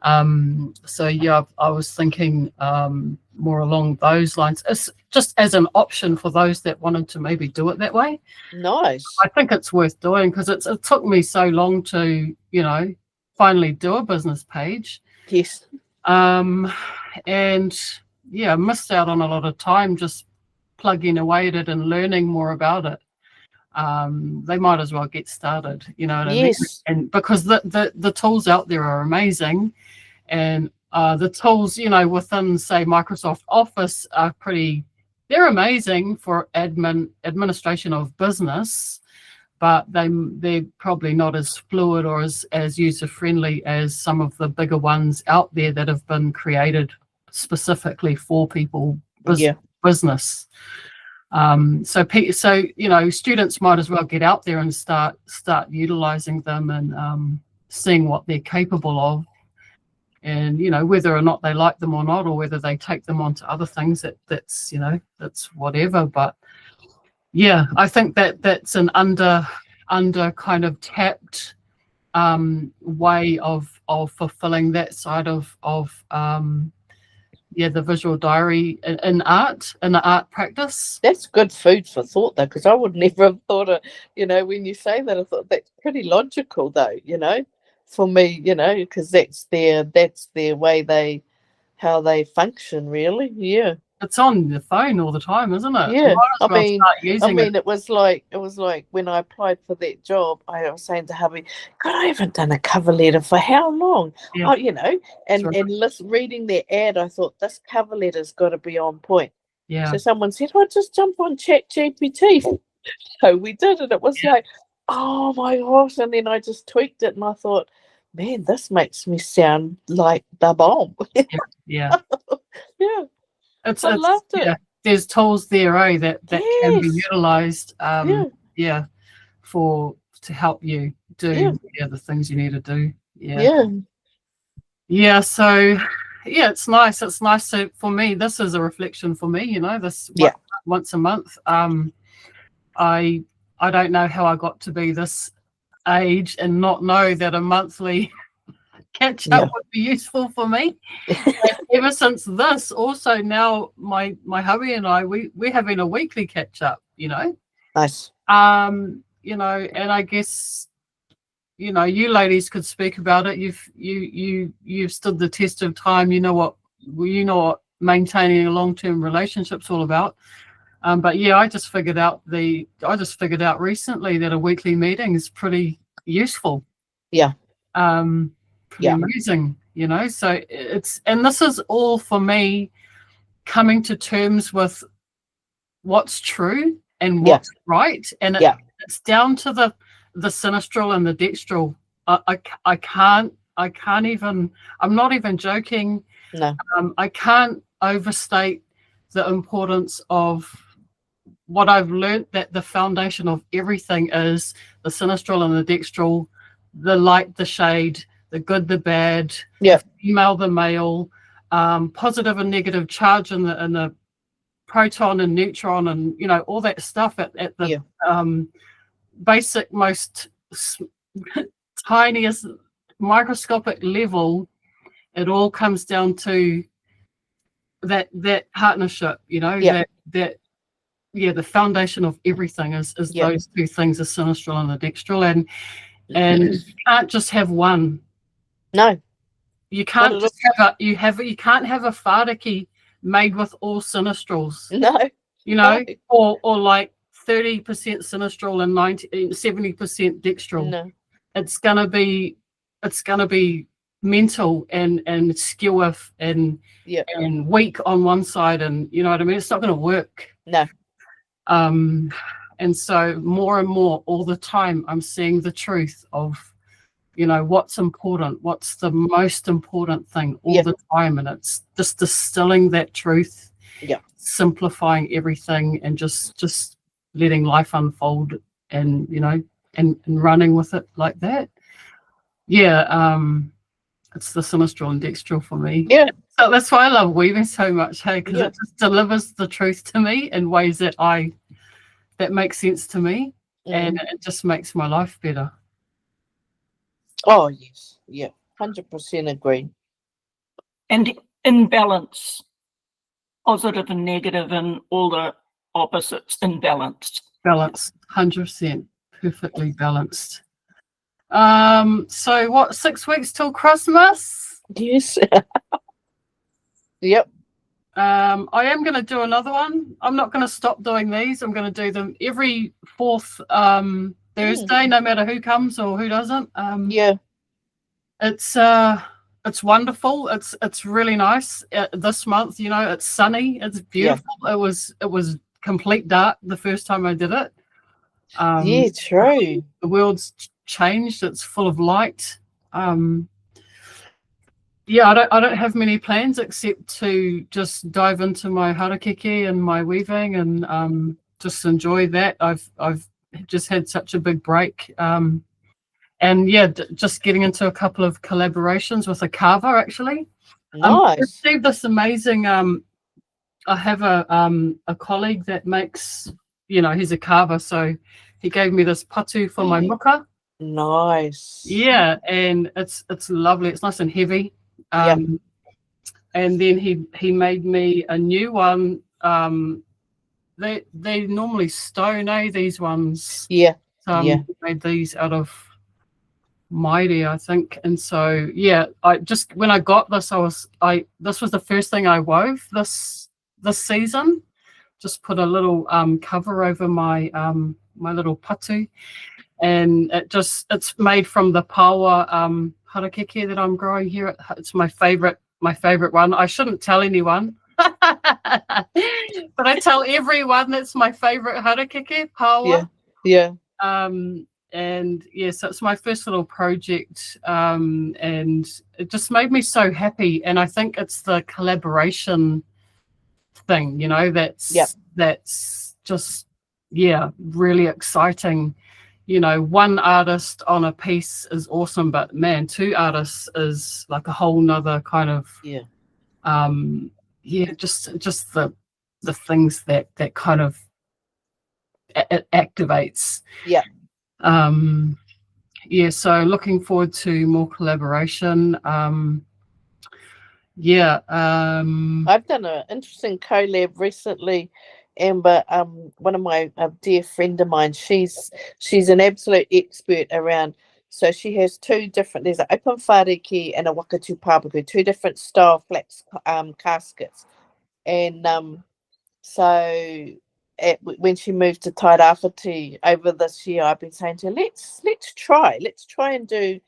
So yeah, I was thinking more along those lines. It's just as an option for those that wanted to maybe do it that way. Nice. I think it's worth doing because it took me so long to, you know, finally do a business page. Yes. And yeah, missed out on a lot of time just plugging away at it and learning more about it. They might as well get started, you know what I mean? And because the tools out there are amazing, and the tools, you know, within say Microsoft Office are they're amazing for administration of business, but they're probably not as fluid or as user friendly as some of the bigger ones out there that have been created specifically for people business. So you know, students might as well get out there and start utilizing them and seeing what they're capable of, and you know, whether or not they like them or not, or whether they take them onto other things, that's you know, that's whatever. But yeah, I think that's an under kind of tapped way of fulfilling that side of the visual diary in the art practice. That's good food for thought, though, because I would never have thought of, you know, when you say that, I thought that's pretty logical, though, you know, for me, you know, because that's their way how they function, really. Yeah. It's on the phone all the time, isn't it? Yeah. I mean, it was like when I applied for that job, I was saying to hubby, God, I haven't done a cover letter for how long? Yeah. Oh, you know, and reading their ad, I thought this cover letter's got to be on point. Yeah. So someone said, "Oh, just jump on ChatGPT." So we did, and it was like, oh my gosh! And then I just tweaked it, and I thought, man, this makes me sound like the bomb. Yeah. Yeah. I loved it. Yeah. There's tools there, that can be utilized, to help you do the things you need to do. Yeah. So it's nice. It's nice for me. This is a reflection for me. You know, this once a month. I don't know how I got to be this age and not know that a monthly catch up would be useful for me. Ever since this, also now my hubby and I, we're having a weekly catch up, you know. Nice. You know, and I guess, you know, you ladies could speak about it. You've stood the test of time. You know what maintaining a long-term relationship's all about. But yeah, I just figured out recently that a weekly meeting is pretty useful. Yeah. Pretty amazing, you know. So this is all for me coming to terms with what's true and what's right, and it's down to the sinistral and the dextral. I can't even, I'm not even joking. No. I can't overstate the importance of what I've learned, that the foundation of everything is the sinistral and the dextral, the light, the shade, the good, the bad, the female, the male, positive and negative charge in the proton and neutron, and you know, all that stuff at the basic, most tiniest microscopic level. It all comes down to that partnership, you know, the foundation of everything is those two things, the sinistral and the dextral, and you can't just have one. No, you can't just you can't have a whāriki made with all sinistrals. No. You know, or like 30% sinistral and 70% dextral. No. It's gonna be mental and skew and weak on one side, and you know what I mean. It's not going to work. No. And so more and more all the time, I'm seeing the truth of, you know, what's important, what's the most important thing all the time, and it's just distilling that truth. Yeah. Simplifying everything and just letting life unfold, and you know, and running with it like that. It's the sinistral and dextral for me. So that's why I love weaving so much, hey, because it just delivers the truth to me in ways that make sense to me, and it just makes my life better. Oh yes, 100% agree. And in balance, positive and negative, and all the opposites in balance. Balanced, 100%, perfectly balanced. So what, 6 weeks till Christmas? Yes. Yep. I am going to do another one. I'm not going to stop doing these. I'm going to do them every fourth Thursday, no matter who comes or who doesn't. It's wonderful. It's really nice. This month, you know, it's sunny. It's beautiful. It was complete dark the first time I did it. True. The world's changed. It's full of light. I don't have many plans except to just dive into my harakeke and my weaving and just enjoy that. I've just had such a big break. And just getting into a couple of collaborations with a carver, actually. Nice. I received this amazing. I have a colleague that makes, you know, he's a carver, so he gave me this patu for my muka. Nice. Yeah, and it's lovely. It's nice and heavy. And then he made me a new one. They normally stone, these ones. He made these out of Mighty, I think. And so I just, when I got this, this was the first thing I wove this season. Just put a little cover over my my little patu, and it's made from the paua harakeke that I'm growing here. It's my favorite one. I shouldn't tell anyone, but I tell everyone that's my favorite harakeke, paua. And so it's my first little project, and it just made me so happy. And I think it's the collaboration thing, you know, that's just really exciting. You know, one artist on a piece is awesome, but man, two artists is like a whole nother kind of just the things that kind of it activates. So looking forward to more collaboration. I've done an interesting collab recently, Amber. One of my dear friend of mine, she's an absolute expert around. So she has two different. There's an open whareke and a wakatu papaku, two different style flax caskets, and when she moved to Kaiwhatu over this year, I've been saying to her, let's try and do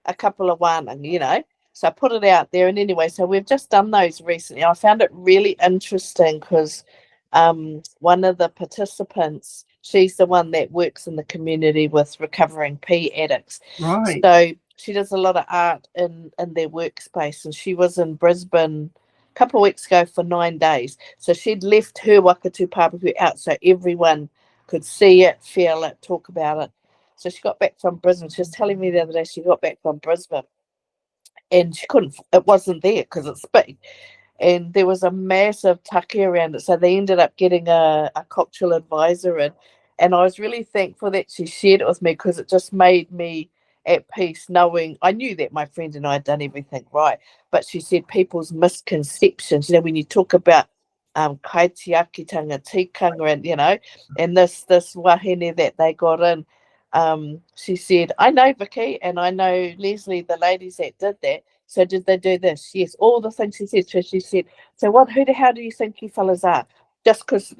a couple of wānanga, you know. So I put it out there, and anyway, so we've just done those recently. I found it really interesting because one of the participants, she's the one that works in the community with recovering pee addicts. Right. So she does a lot of art in their workspace, and she was in Brisbane a couple of weeks ago for 9 days. So she'd left her wakatu papaku out so everyone could see it, feel it, talk about it. So she got back from Brisbane. She was telling me the other day she got back from Brisbane and it wasn't there because it's big. And there was a massive take around it. So they ended up getting a cultural advisor in. And I was really thankful that she shared it with me because it just made me at peace knowing I knew that my friend and I had done everything right. But she said people's misconceptions, you know, when you talk about kaitiakitanga, tikanga, and, you know, and this wahine that they got in, she said, I know Vicki and I know Leslie, the ladies that did that. So did they do this? Yes, all the things she said. So she said, so who the hell do you think you fellas are? Just because,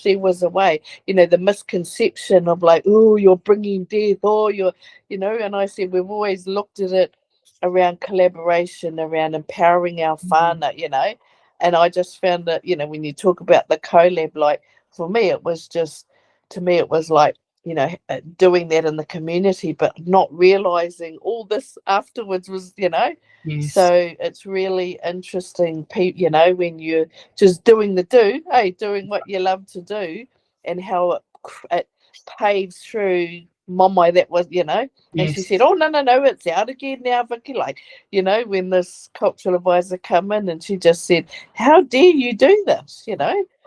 she was away, the misconception of like, oh, you're bringing death, oh, you're, and I said, we've always looked at it around collaboration, around empowering our whānau, and I just found that, when you talk about the collab, like for me, it was like, doing that in the community, but not realizing all this afterwards was, Yes. So it's really interesting, when you're just doing doing what you love to do, and how it paves through Momai that was, and Yes. she said, oh, no, it's out again now, Vicki, like, when this cultural advisor come in, and she just said, how dare you do this,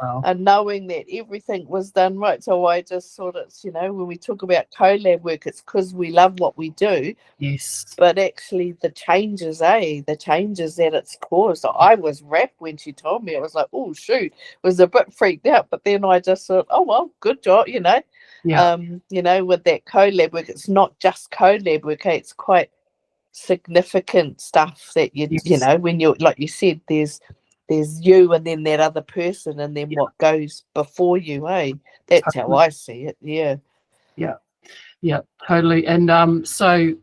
Wow. and knowing that everything was done right. So I just thought it's, when we talk about collab work, it's because we love what we do. Yes. But actually the changes that it's caused. So I was wrapped when she told me. I was like, oh, shoot, was a bit freaked out. But then I just thought, oh, well, good job, Yeah. With that collab work, it's not just collab work, it's quite significant stuff that when you're, like you said, there's you and then that other person, and then what goes before you, that's Totally. how I see it. Yeah, totally. And so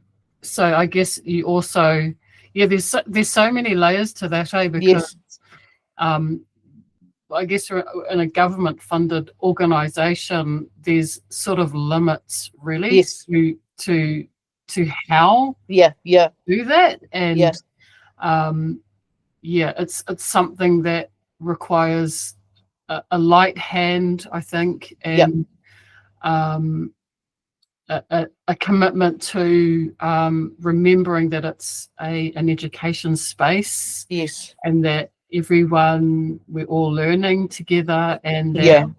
I guess you also, there's so many layers to that, because I guess in a government funded organization, there's sort of limits really to how do that. And it's something that requires a light hand, I think, and a commitment to remembering that it's an education space, and that we're all learning together, and that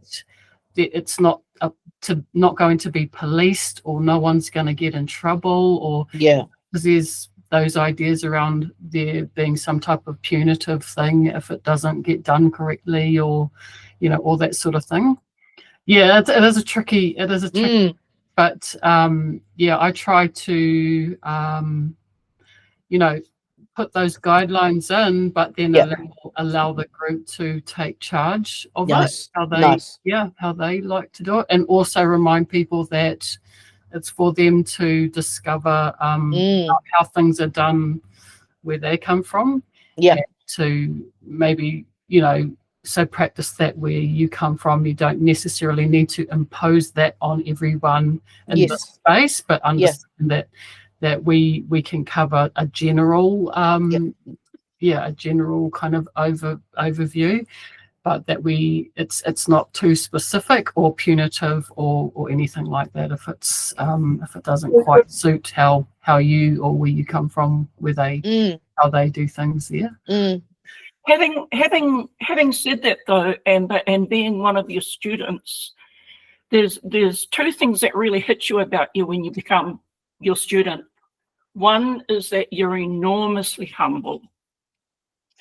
it's not going to be policed, or no one's going to get in trouble, or because there's those ideas around there being some type of punitive thing if it doesn't get done correctly, or all that sort of thing. It is a tricky but I try to put those guidelines in, but then allow the group to take charge of it, how they like to do it, and also remind people that it's for them to discover how things are done where they come from, and to maybe so practice that where you come from. You don't necessarily need to impose that on everyone in the space, but understand that we can cover a general a general kind of overview, but that it's not too specific or punitive or anything like that if it doesn't quite suit how you or where you come from, where they how they do things there. Having said that though, Amber, and being one of your students, there's two things that really hit you about you when you become your student. One is that you're enormously humble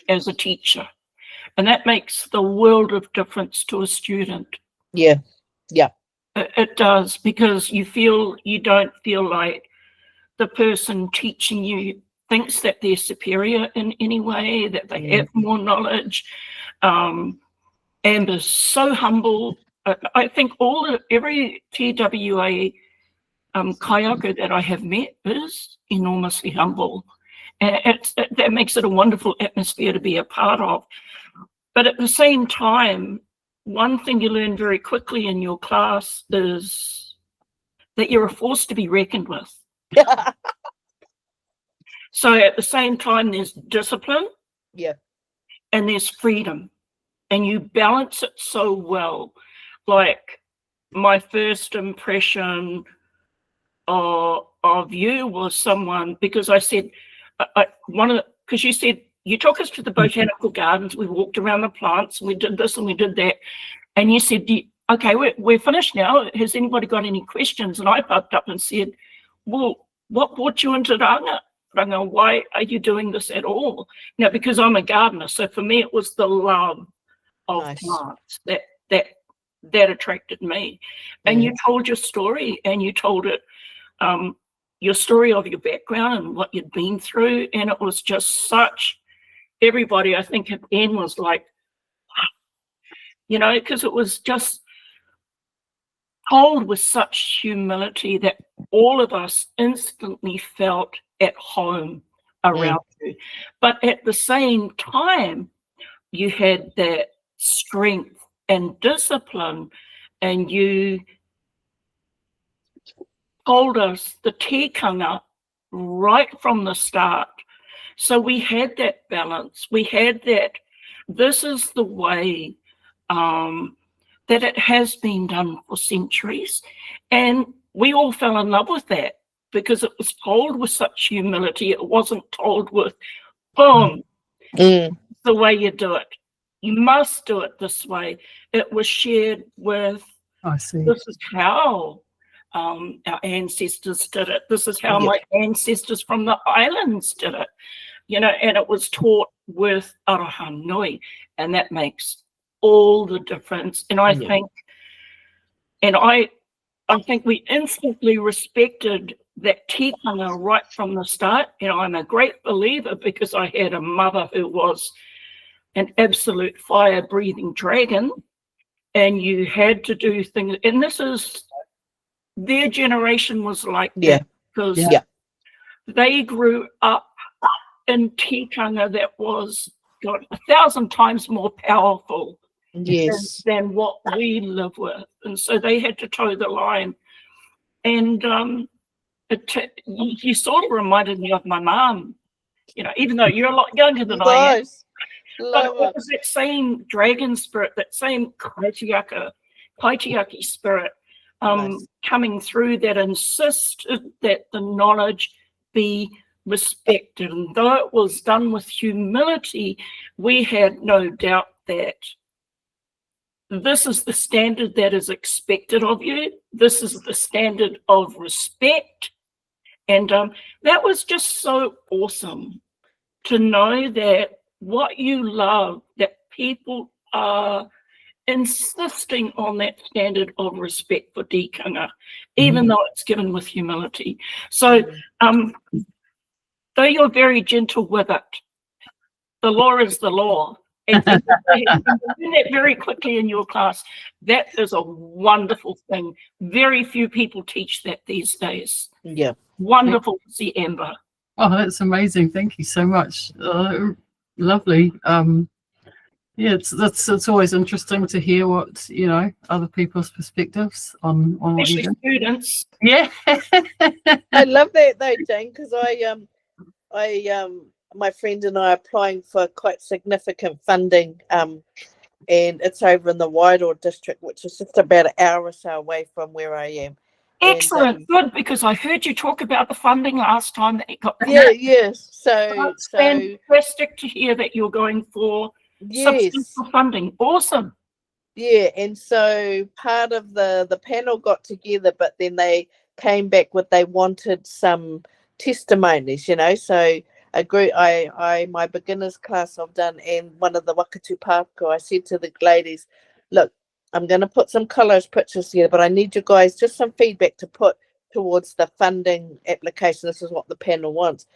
as a teacher, and that makes the world of difference to a student. It does, because you don't feel like the person teaching you thinks that they're superior in any way, that they have more knowledge. Amber's so humble. I think every TWA kaiako that I have met is enormously humble, and that makes it a wonderful atmosphere to be a part of. But at the same time, one thing you learn very quickly in your class is that you're a force to be reckoned with. So at the same time, there's discipline, and there's freedom, and you balance it so well. Like, my first impression of you was someone, because I said, because you said, you took us to the botanical gardens, we walked around the plants, and we did this and we did that, and you said, okay, we're finished now, has anybody got any questions? And I popped up and said, well, what brought you into Ranga? Why are you doing this at all? Because I'm a gardener, so for me it was the love of plants that attracted me. And you told your story, and you told it your story of your background and what you'd been through, and it was just such, everybody, I think at the end was like, you know, because it was just told with such humility that all of us instantly felt at home around you. But at the same time, you had that strength and discipline, and you told us the tikanga right from the start. So we had that balance. We had that, this is the way that it has been done for centuries. And we all fell in love with that because it was told with such humility. It wasn't told with, boom, the way you do it. You must do it this way. It was shared with, I see. This is how our ancestors did it. This is how my ancestors from the islands did it. You know, and it was taught with aroha nui, and that makes all the difference. And I think, and I think we instantly respected that tikanga right from the start. You know, I'm a great believer because I had a mother who was an absolute fire-breathing dragon, and you had to do things. And this is, their generation was like that because they grew up in tikanga that was, God, 1,000 times more powerful than what we live with. And so they had to toe the line. And you sort of reminded me of my mom, you know, even though you're a lot younger than I am. But it was that same dragon spirit, that same kaitiaki spirit coming through that insisted that the knowledge be respected. And though it was done with humility, we had no doubt that this is the standard that is expected of you. This is the standard of respect. And that was just so awesome to know that what you love, that people are insisting on that standard of respect for tikanga, even though it's given with humility. So though you're very gentle with it, the law is the law. And you learn that very quickly in your class. That is a wonderful thing. Very few people teach that these days. Yeah. Wonderful to see, Amber. Oh, that's amazing. Thank you so much. Lovely. Yeah, it's always interesting to hear what, you know, other people's perspectives on what you do. Students. Yeah. I love that though, Jane, because my friend and I are applying for quite significant funding, and it's over in the Wairoa district, which is just about an hour or so away from where I am. Excellent, and, good, because I heard you talk about the funding last time that you got. Yes. So it's fantastic to hear that you're going for substantial funding. Awesome. Yeah, and so part of the panel got together, but then they came back with, they wanted some testimonies, you know. So a group, my beginners class I've done, and one of the Wakatu Pāko, I said to the ladies, look, I'm going to put some collage pictures here, but I need you guys just some feedback to put towards the funding application. This is what the panel wants.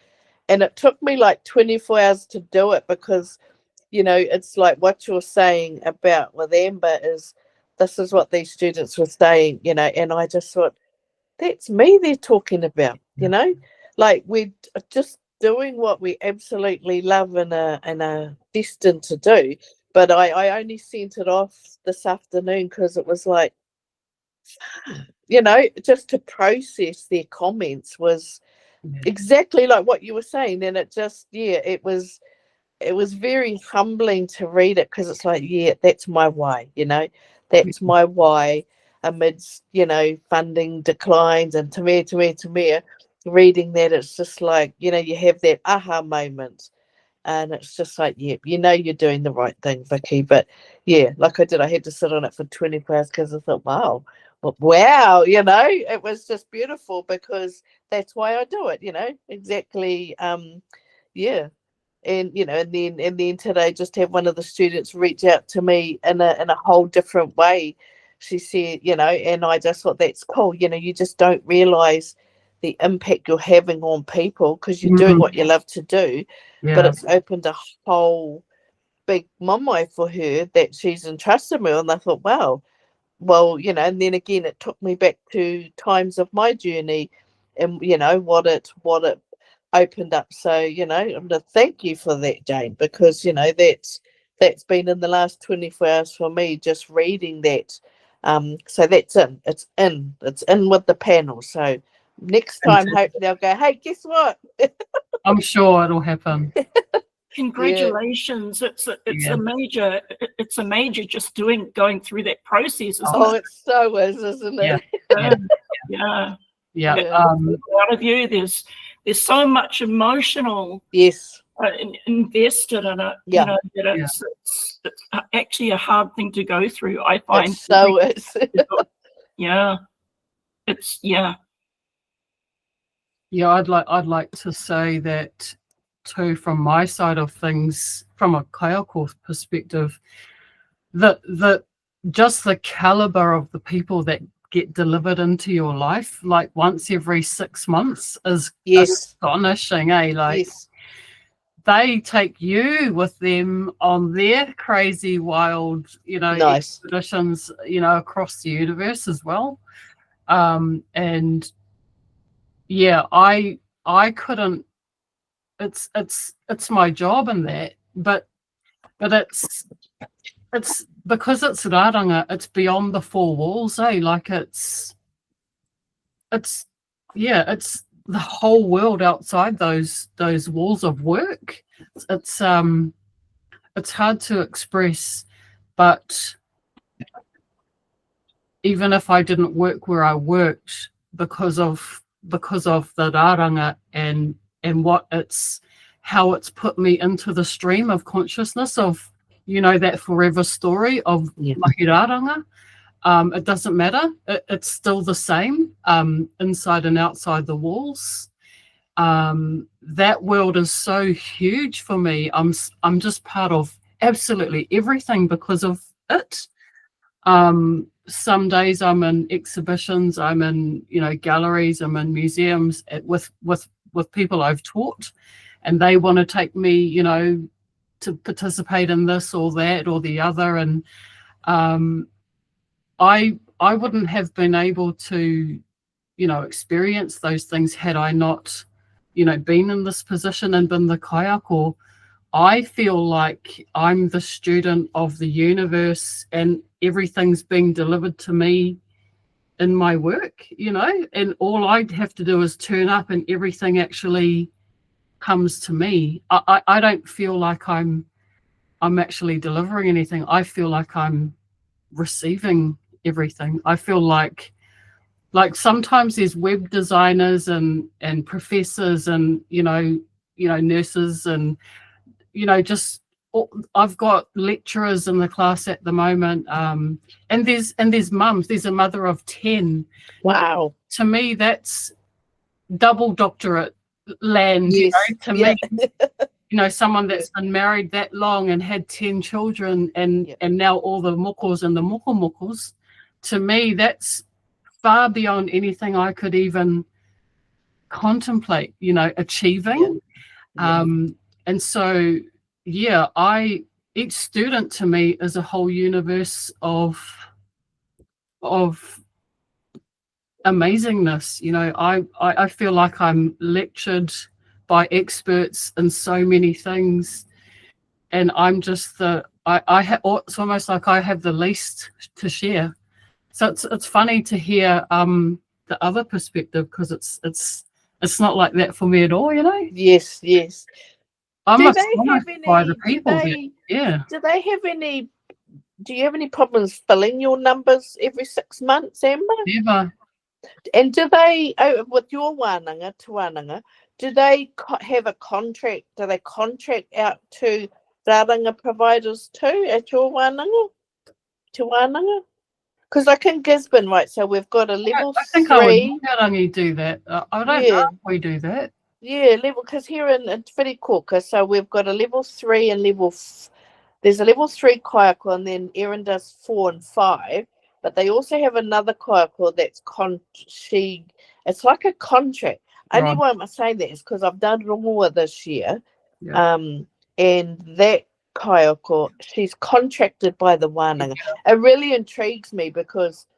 And it took me like 24 hours to do it because, you know, it's like what you're saying about with Amber is, this is what these students were saying, you know, and I just thought, that's me they're talking about, you know, like we're just doing what we absolutely love and are destined to do. But I only sent it off this afternoon because it was like, you know, just to process their comments was exactly like what you were saying. And it just, it was very humbling to read it because it's like, that's my why, you know, that's my why amidst, you know, funding declines and to me, reading that, it's just like, you know, you have that aha moment. And it's just like, you know, you're doing the right thing, Vicki. But like I had to sit on it for 24 hours because I thought, wow, you know, it was just beautiful because that's why I do it, you know, exactly. And, you know, and then today just have one of the students reach out to me in a whole different way. She said, you know, and I just thought that's cool. You know, you just don't realize the impact you're having on people, because you're doing what you love to do, but it's opened a whole big mamae for her that she's entrusted me. And I thought, wow, well, you know, and then again, it took me back to times of my journey and, you know, what it opened up. So, you know, I'm to thank you for that, Jane, because, you know, that's been in the last 24 hours for me, just reading that. So that's it's in with the panel. So next time, hopefully they'll go, hey, guess what? I'm sure it'll happen. Congratulations. It's a major just going through that process, isn't it? It so isn't it? Yeah. Out of you, there's so much emotional invested in it. You know, that it's actually a hard thing to go through, I find. I'd like to say that too, from my side of things, from a kaiako perspective, that just the caliber of the people that get delivered into your life, like once every 6 months, is astonishing, eh? Like they take you with them on their crazy, wild, you know, expeditions, you know, across the universe as well. And yeah, I couldn't. It's my job in that, but it's because it's raranga, it's beyond the four walls, eh? Like it's the whole world outside those walls of work. It's hard to express, but even if I didn't work where I worked, because of the raranga and how it's put me into the stream of consciousness of, you know, that forever story of mahiraranga. It doesn't matter. It's still the same inside and outside the walls. That world is so huge for me. I'm just part of absolutely everything because of it. Some days I'm in exhibitions, I'm in, you know, galleries, I'm in museums with people I've taught, and they want to take me, you know, to participate in this or that or the other, and I wouldn't have been able to, you know, experience those things had I not, you know, been in this position and been the kaiako. I feel like I'm the student of the universe and everything's being delivered to me in my work, you know, and all I have to do is turn up and everything actually comes to me. I don't feel like I'm actually delivering anything. I feel like I'm receiving everything. I feel like sometimes there's web designers and professors and you know nurses and you know just I've got lecturers in the class at the moment, and there's mums. There's a mother of 10. Wow. To me, that's double doctorate land. Yes. You know, to me, you know, someone that's been married that long and had 10 children and now all the mokos and the mokos. To me, that's far beyond anything I could even contemplate, you know, achieving. And so each student to me is a whole universe of amazingness. You know, I feel like I'm lectured by experts in so many things, and I'm just it's almost like I have the least to share. So it's funny to hear the other perspective, because it's not like that for me at all, you know. Yes. I'm astonished by the people. Do you have any problems filling your numbers every 6 months, Amber? Never. And do they, with your tuananga, do they have a contract? Do they contract out to raranga providers too at your tuananga? Because like in Gisborne, right, so we've got a level 3. I think Kairaranga do that. I don't know if we do that. Yeah, level, because here in Whirikoka, so we've got a level 3 and there's a level 3 kaiako, and then Erin does 4 and 5, but they also have another kaiako that's it's like a contract. Only why I'm saying that is because I've done rongoa this year, and that kaiako, she's contracted by the wānanga. It really intrigues me because,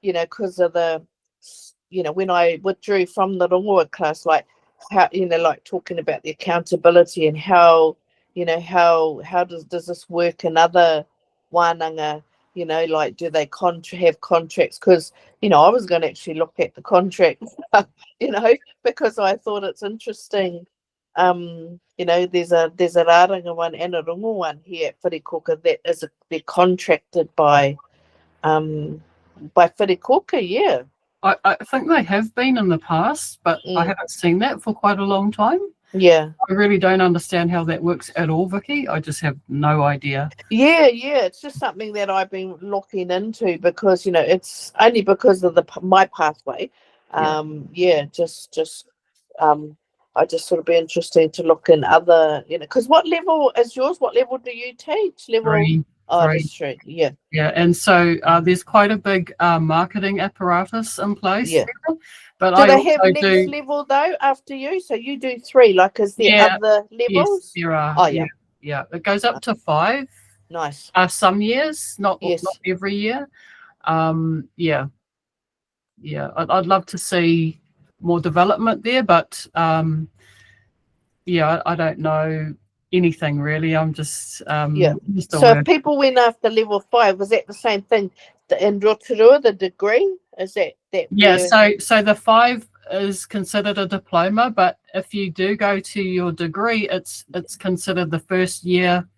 because of the, when I withdrew from the rongoa class, like how, like talking about the accountability and how, how does this work in other wānanga, like do they have contracts? Because, I was going to actually look at the contract, because I thought it's interesting. There's a rāranga one and a rongo one here at Whirikoka that they're contracted by Whirikoka, yeah. I think they have been in the past, but I haven't seen that for quite a long time. Yeah. I really don't understand how that works at all, Vicki. I just have no idea. Yeah. It's just something that I've been looking into because, it's only because of my pathway. I just sort of be interested to look in other, because what level is yours? What level do you teach? Level 3. That's 3. Yeah. Yeah, and so there's quite a big marketing apparatus in place. Yeah. There, but do I they have also next level though after you? So you do 3. Like, is there other levels? Yes, there are. Oh yeah. Yeah. It goes up to 5. Nice. Some years, not every year. Yeah. I'd love to see more development there, but I don't know anything really. I'm just So if people went after level 5, was that the same thing in Rotorua, the degree? Is that so the 5 is considered a diploma, but if you do go to your degree, it's considered the first year.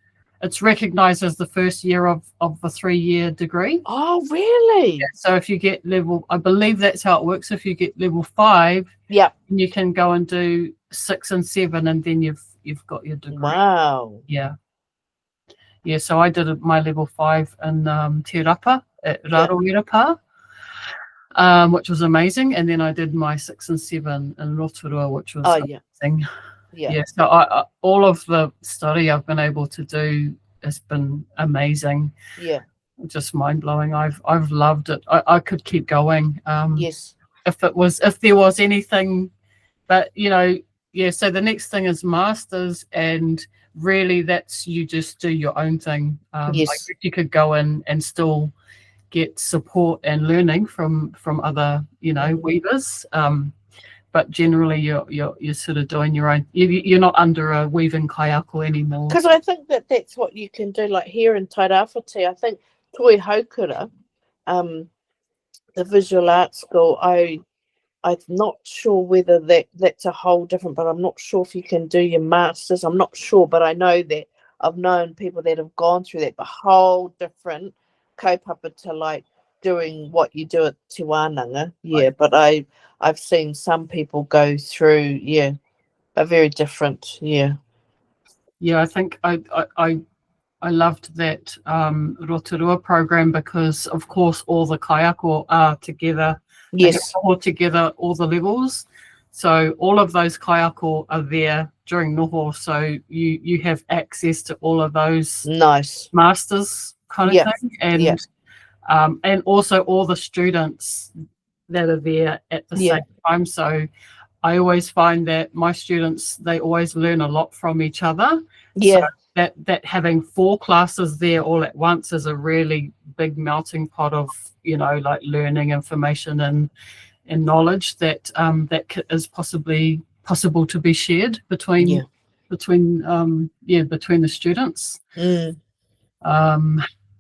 It's recognized as the first year of the 3-year degree. Oh, really? Yeah, so if you get I believe that's how it works. If you get level 5, you can go and do 6 and 7, and then you've got your degree. Wow. Yeah. So I did my level 5 in Te Rapa at Raroirapa, which was amazing, and then I did my 6 and 7 in Rotorua, which was amazing. So all of the study I've been able to do has been amazing. Just mind-blowing. I've loved it. I could keep going. If there was anything, but so the next thing is masters, and really that's you just do your own thing. I guess you could go in and still get support and learning from other weavers, but generally you're sort of doing your own. You're not under a weaving kaiako anymore. Because I think that's what you can do. Like here in Tairāwhiti, I think Toi Haukura, the visual arts school, I'm not sure whether that's a whole different, but I'm not sure if you can do your masters. I'm not sure, but I know that I've known people that have gone through that, but whole different kaupapa to like doing what you do at Te Wānanga. But I've seen some people go through, a very different, I think I loved that Rotorua program because, of course, all the kaiako are together. All together, all the levels. So all of those kaiako are there during noho. So you have access to all of those masters kind of thing. And also all the students that are there at the same time. So I always find that my students, they always learn a lot from each other. So that having 4 classes there all at once is a really big melting pot of, like learning information and knowledge that is possible to be shared between the students.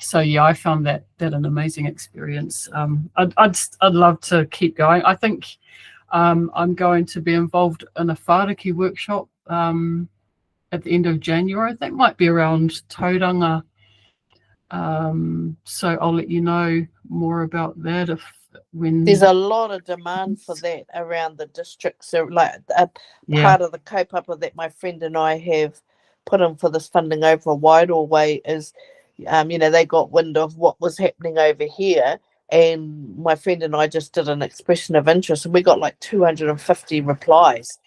So I found that an amazing experience. I'd love to keep going. I think I'm going to be involved in a whāriki workshop at the end of January. I think might be around tauranga. So I'll let you know more about that when there's a lot of demand for that around the districts. So like a part of the kaupapa that my friend and I have put in for this funding over a Wairoa way is, they got wind of what was happening over here. And my friend and I just did an expression of interest, and we got like 250 replies.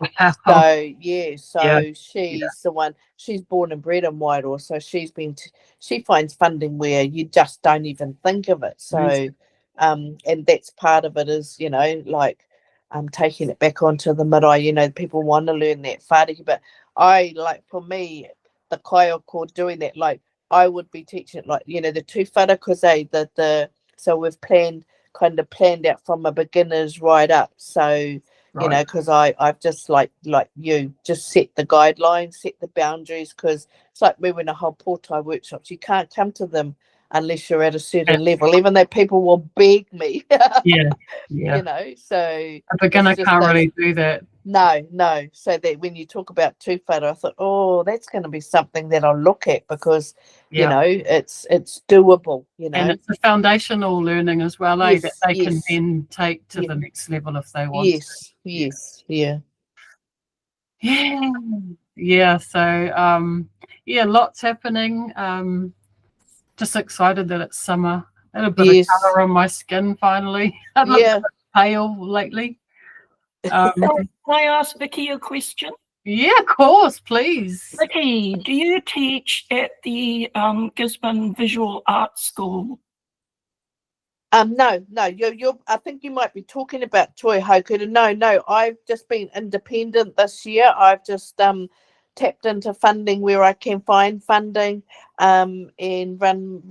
So she's the one. She's born and bred in Wairoa, so she finds funding where you just don't even think of it. So and that's part of it is, you know, like taking it back onto the marae. You know, people want to learn that whāriki, but I, like, for me, the kaiako, doing that, like, I would be teaching it, like, you know, the tūwhara, because so we've planned out from a beginner's right up. So, you know, because I've just like you just set the guidelines, set the boundaries, because it's like we were in a whole pōtai workshops. You can't come to them unless you're at a certain level, even though people will beg me. Yeah. You know, so a beginner can't really do that. No. So that when you talk about tūwhara, I thought, oh, that's going to be something that I'll look at, because you know, it's doable, you know. And it's a foundational learning as well, yes, that they can then take to the next level if they want. Yeah. So lots happening. Just excited that it's summer. Had a bit of colour on my skin finally. I've looked a bit pale lately. Can I ask Vicki a question? Yeah, of course, please. Vicki, do you teach at the Gisborne Visual Arts School? No. I think you might be talking about Toi Haukura. No. I've just been independent this year. I've just tapped into funding where I can find funding, and run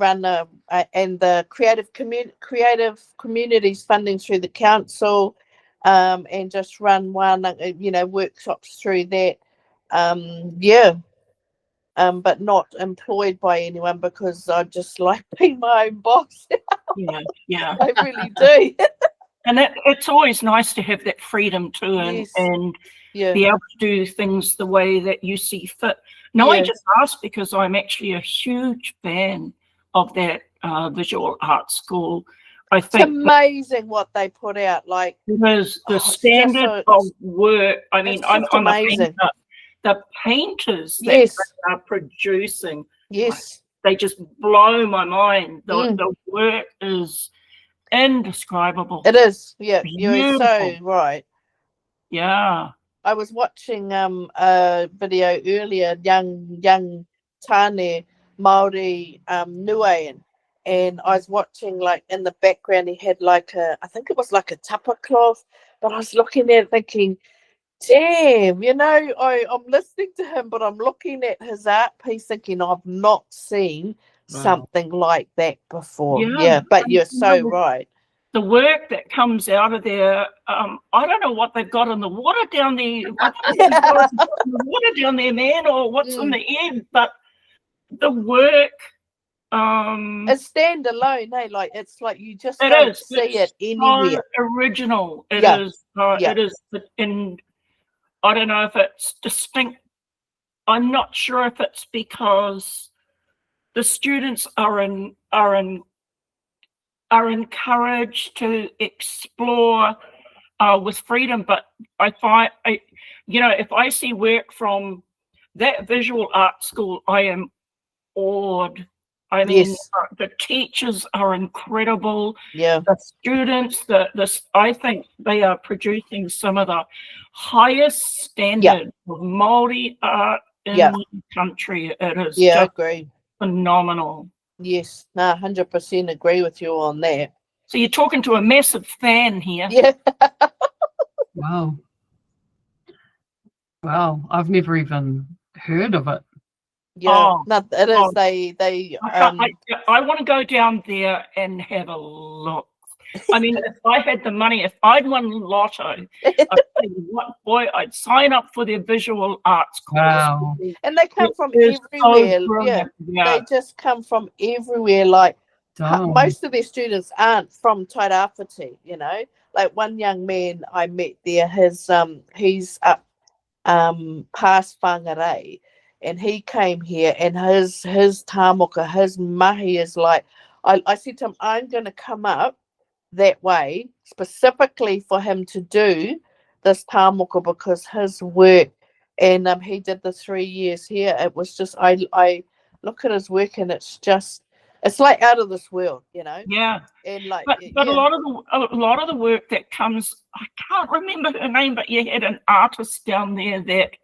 and the creative communities funding through the council, and just run one, you know, workshops through that. But not employed by anyone, because I just like being my own boss. Yeah. I really do. And it's always nice to have that freedom too, and be able to do things the way that you see fit. No, I just asked because I'm actually a huge fan of that visual arts school. I think it's amazing what they put out, like, because the standard of work. I mean, I'm a painter. The painters that they are producing, they just blow my mind. The work is indescribable. It is, you're so right. Yeah. I was watching a video earlier, young Tāne Māori Nuaean, and I was watching, like, in the background he had like I think it was like a tapa cloth, but I was looking at it thinking, damn, you know, I'm listening to him, but I'm looking at his art piece thinking, I've not seen something like that before. But you're so right. The work that comes out of there, I don't know what they've got in the water down there. Man, or what's in the end, but the work. It's standalone, hey? Like, it's like you just don't see it anywhere. So original. It is. It is, and I don't know if it's distinct. I'm not sure if it's because the students are encouraged to explore with freedom, but I find, if I see work from that visual art school, I am awed. I mean, the teachers are incredible. The students, I think they are producing some of the highest standard of Māori art in the country. It is I agree. Phenomenal. Yes, 100% agree with you on that. So you're talking to a massive fan here. Yeah. Wow. I've never even heard of it. Yeah, no, it is. They. I want to go down there and have a look. I mean, if I had the money, if I'd won lotto, I'd tell you what, boy, I'd sign up for their visual arts course. Wow. And they come from everywhere. They just come from everywhere. Like, most of their students aren't from Tairāwhiti, you know. Like, one young man I met there, he's up past Whangarei, and he came here, and his tāmoka, his mahi is like, I said to him, I'm going to come up that way specifically for him to do this tāmoka, because his work, and he did the 3 years here. It was just, I look at his work, and it's like out of this world, you know. And like, but a lot of the work that comes, I can't remember her name, but you had an artist down there that,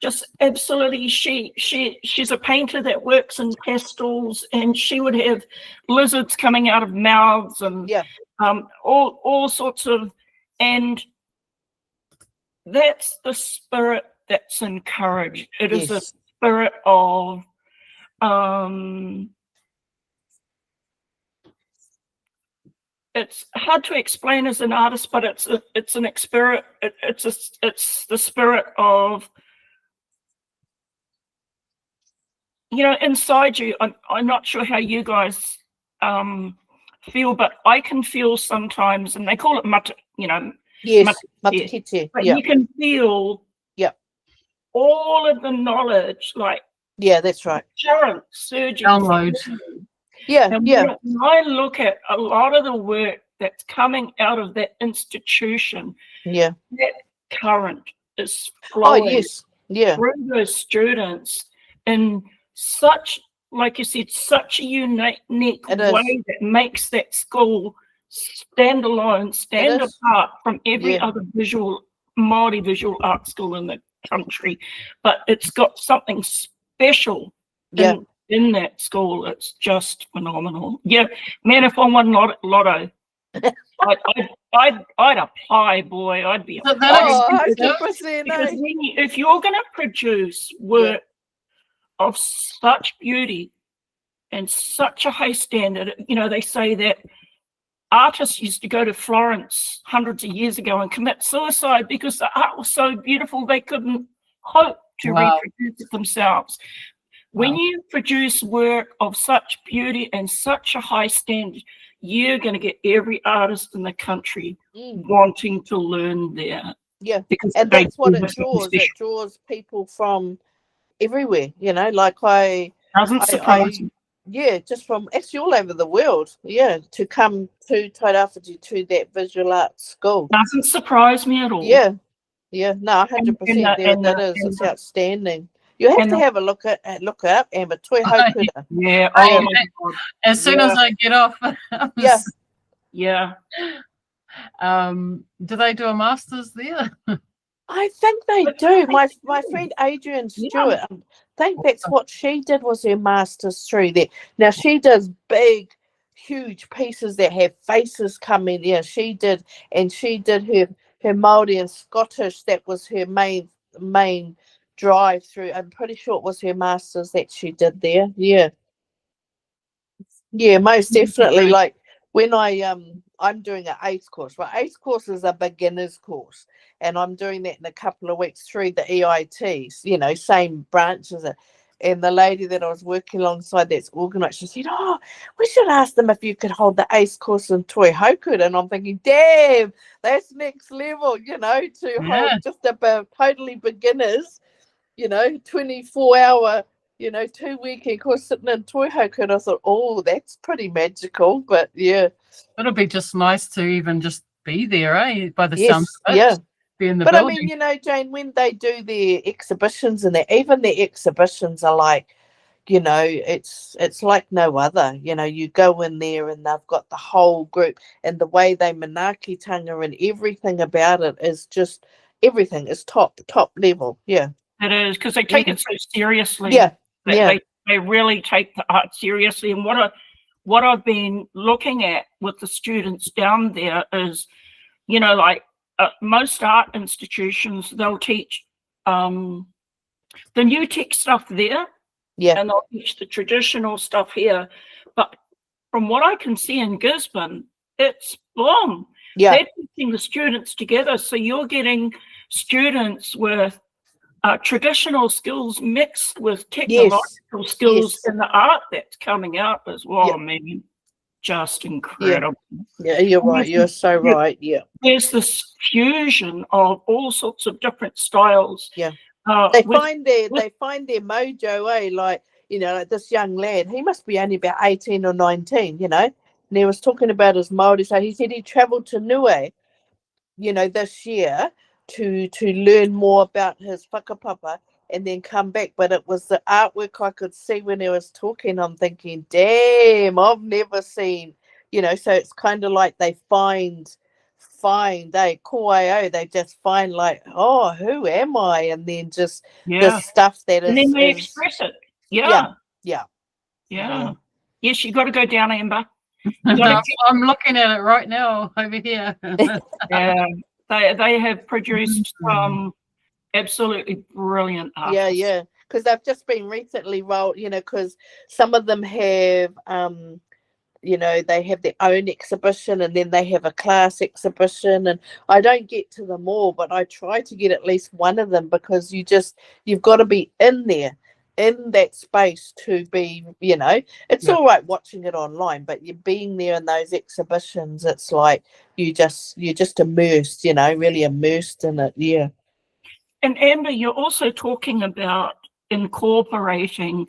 just absolutely, she's a painter that works in pastels, and she would have lizards coming out of mouths and all sorts of, and that's the spirit that's encouraged. It is a spirit of it's hard to explain as an artist, but it's the spirit of, you know, inside you. I'm not sure how you guys feel, but I can feel sometimes, and they call it matakite. But you can feel all of the knowledge, like that's right, current surging download. And when I look at a lot of the work that's coming out of that institution, that current is flowing through those students in such, like you said, such a unique way that makes that school stand alone, stand apart from every other Māori visual art school in the country. But it's got something special in that school. It's just phenomenal. Yeah, man, if I won lotto, I'd apply, boy. I'd be applying. Because if you're going to produce work of such beauty and such a high standard, you know, they say that artists used to go to Florence hundreds of years ago and commit suicide because the art was so beautiful they couldn't hope to reproduce it themselves. When you produce work of such beauty and such a high standard, you're going to get every artist in the country wanting to learn there. Yeah, because that's what it draws. It draws people from everywhere, you know, like doesn't surprise me. Yeah, just from actually all over the world, to come to Kaiwhatu, to that visual arts school. Doesn't surprise me at all. Yeah, no, 100%. That is, it's outstanding. You have to have a look up, Amber. Toi Haukura. Yeah. As soon as I get off. Yeah. Do they do a master's there? I think they do. My friend Adrian Stewart, I think that's what she did, was her master's through there. Now she does big, huge pieces that have faces coming. Yeah, she did, and she did her Māori and Scottish. That was her main drive through. I'm pretty sure it was her master's that she did there. Yeah, most definitely. Like when I'm doing an ACE course. Well, ACE course is a beginner's course, and I'm doing that in a couple of weeks through the EITs, you know, same branches. And the lady that I was working alongside that's organised, she said, "Oh, we should ask them if you could hold the ACE course in Toi Haukura." And I'm thinking, damn, that's next level, you know, to hold just about totally beginners, you know, 24-hour, you know, 2-weekend course sitting in Toi Haukura. I thought, oh, that's pretty magical. But it'll be just nice to even just be there, by the sound of it. Be in the building. I mean, you know, Jane, when they do their exhibitions and even their exhibitions are like, you know, it's like no other. You know, you go in there and they've got the whole group, and the way they manaakitanga and everything about it is just, everything is top level. Yeah, it is, because they take it so seriously. They really take the art seriously. And what I've been looking at with the students down there is, you know, like most art institutions, they'll teach the new tech stuff there, and they'll teach the traditional stuff here. But from what I can see in Gisborne, it's boom. They're teaching the students together, so you're getting students with traditional skills mixed with technological skills in the art that's coming out as well. I mean, just incredible. Yeah, you're right. You're so right. Yeah. There's this fusion of all sorts of different styles. Yeah. They find their mojo, like, you know, like this young lad, he must be only about 18 or 19, you know, and he was talking about his Māori. So he said he travelled to Niue, you know, this year to learn more about his whakapapa and then come back. But it was the artwork I could see when he was talking. I'm thinking, damn, I've never seen, you know, so it's kind of like they find find, they just find like, oh, who am I? And then just the stuff that is. And then they express it. Yeah. Yes, you got to go down, Amber. I'm looking at it right now over here. They have produced absolutely brilliant artists. Yeah, because they've just been recently rolled, because some of them have, they have their own exhibition, and then they have a class exhibition, and I don't get to them all, but I try to get at least one of them, because you've got to be in there, in that space to be, it's all right watching it online, but you're being there in those exhibitions, it's like you're just immersed, really immersed in it. Yeah. And Amber, you're also talking about incorporating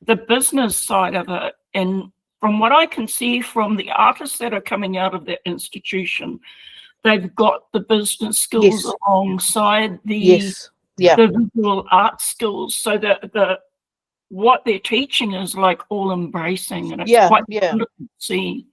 the business side of it. And from what I can see from the artists that are coming out of that institution, they've got the business skills alongside the visual art skills, so that what they're teaching is like all embracing, and it's quite wonderful to see.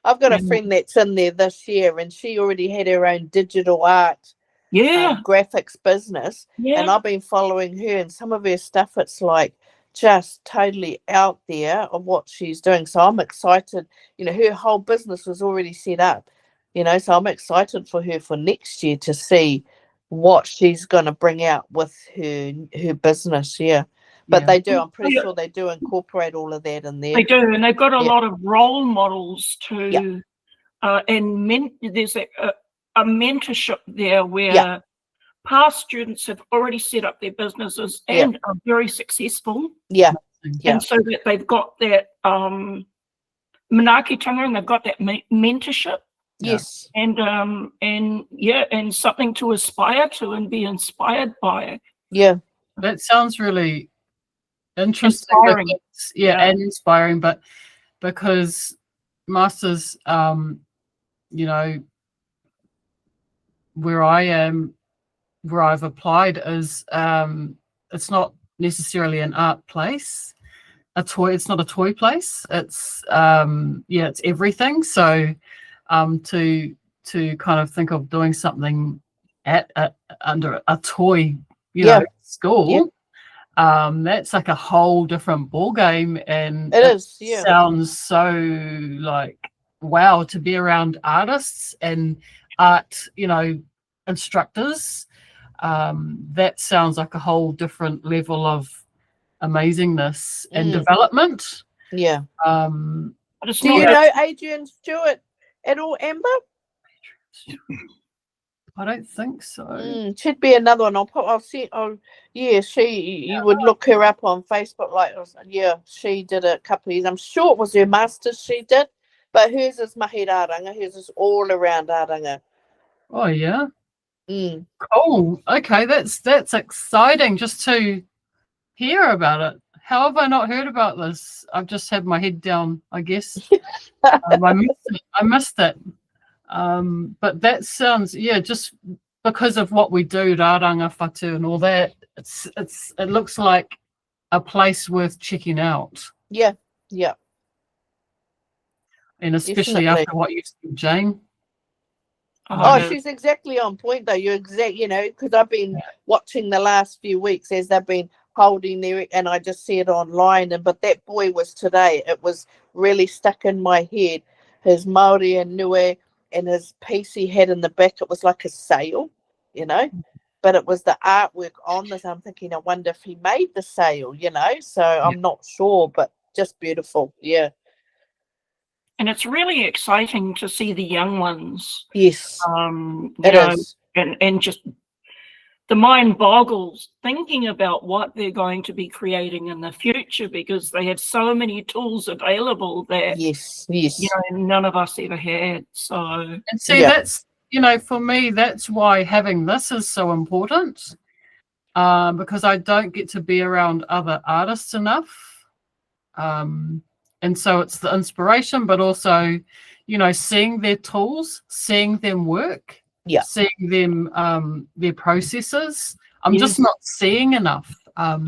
I've got a friend that's in there this year, and she already had her own digital art graphics business, and I've been following her, and some of her stuff, it's like just totally out there of what she's doing. So I'm excited. Her whole business was already set up, so I'm excited for her for next year to see what she's going to bring out with her business. But they do, I'm pretty sure they do incorporate all of that in there. They do, and they've got a lot of role models too. And there's a mentorship there where past students have already set up their businesses and are very successful. And so that they've got that manaakitanga, and they've got that mentorship. Yes. And something to aspire to and be inspired by. Yeah. That sounds really interesting. Inspiring. And inspiring, but because Masters, where I am, where I've applied is it's not necessarily an art place, it's not a toy place, it's it's everything. So to kind of think of doing something under a toy school, that's like a whole different ball game, and it sounds so like wow to be around artists and art instructors. That sounds like a whole different level of amazingness and development. Do you know Adrian Stewart at all, Amber? I don't think so. Should be another one. I'll see. You would look her up on Facebook. She did a couple of years. I'm sure it was her masters she did, but hers is mahi rāranga. Hers is all around rāranga. Oh yeah. Cool. Okay, that's exciting just to hear about it. How have I not heard about this? I've just had my head down, I guess. I missed it. But that sounds just because of what we do, rāranga whatu and all that, it looks like a place worth checking out. Yeah. And especially after what you said, Jane. She's exactly on point though. You're because I've been watching the last few weeks as they've been holding their, and I just see it online. But that boy was today. It was really stuck in my head. His Māori and nui, and his piece he had in the back. It was like a sail, but it was the artwork on this. I'm thinking, I wonder if he made the sail, So I'm not sure, but just beautiful. Yeah. And it's really exciting to see the young ones. Yes, it is. And just the mind boggles thinking about what they're going to be creating in the future, because they have so many tools available that none of us ever had. So, and see, that's for me, that's why having this is so important, because I don't get to be around other artists enough. And so it's the inspiration, but also, seeing their tools, seeing them work, seeing them, their processes. I'm just not seeing enough. I'm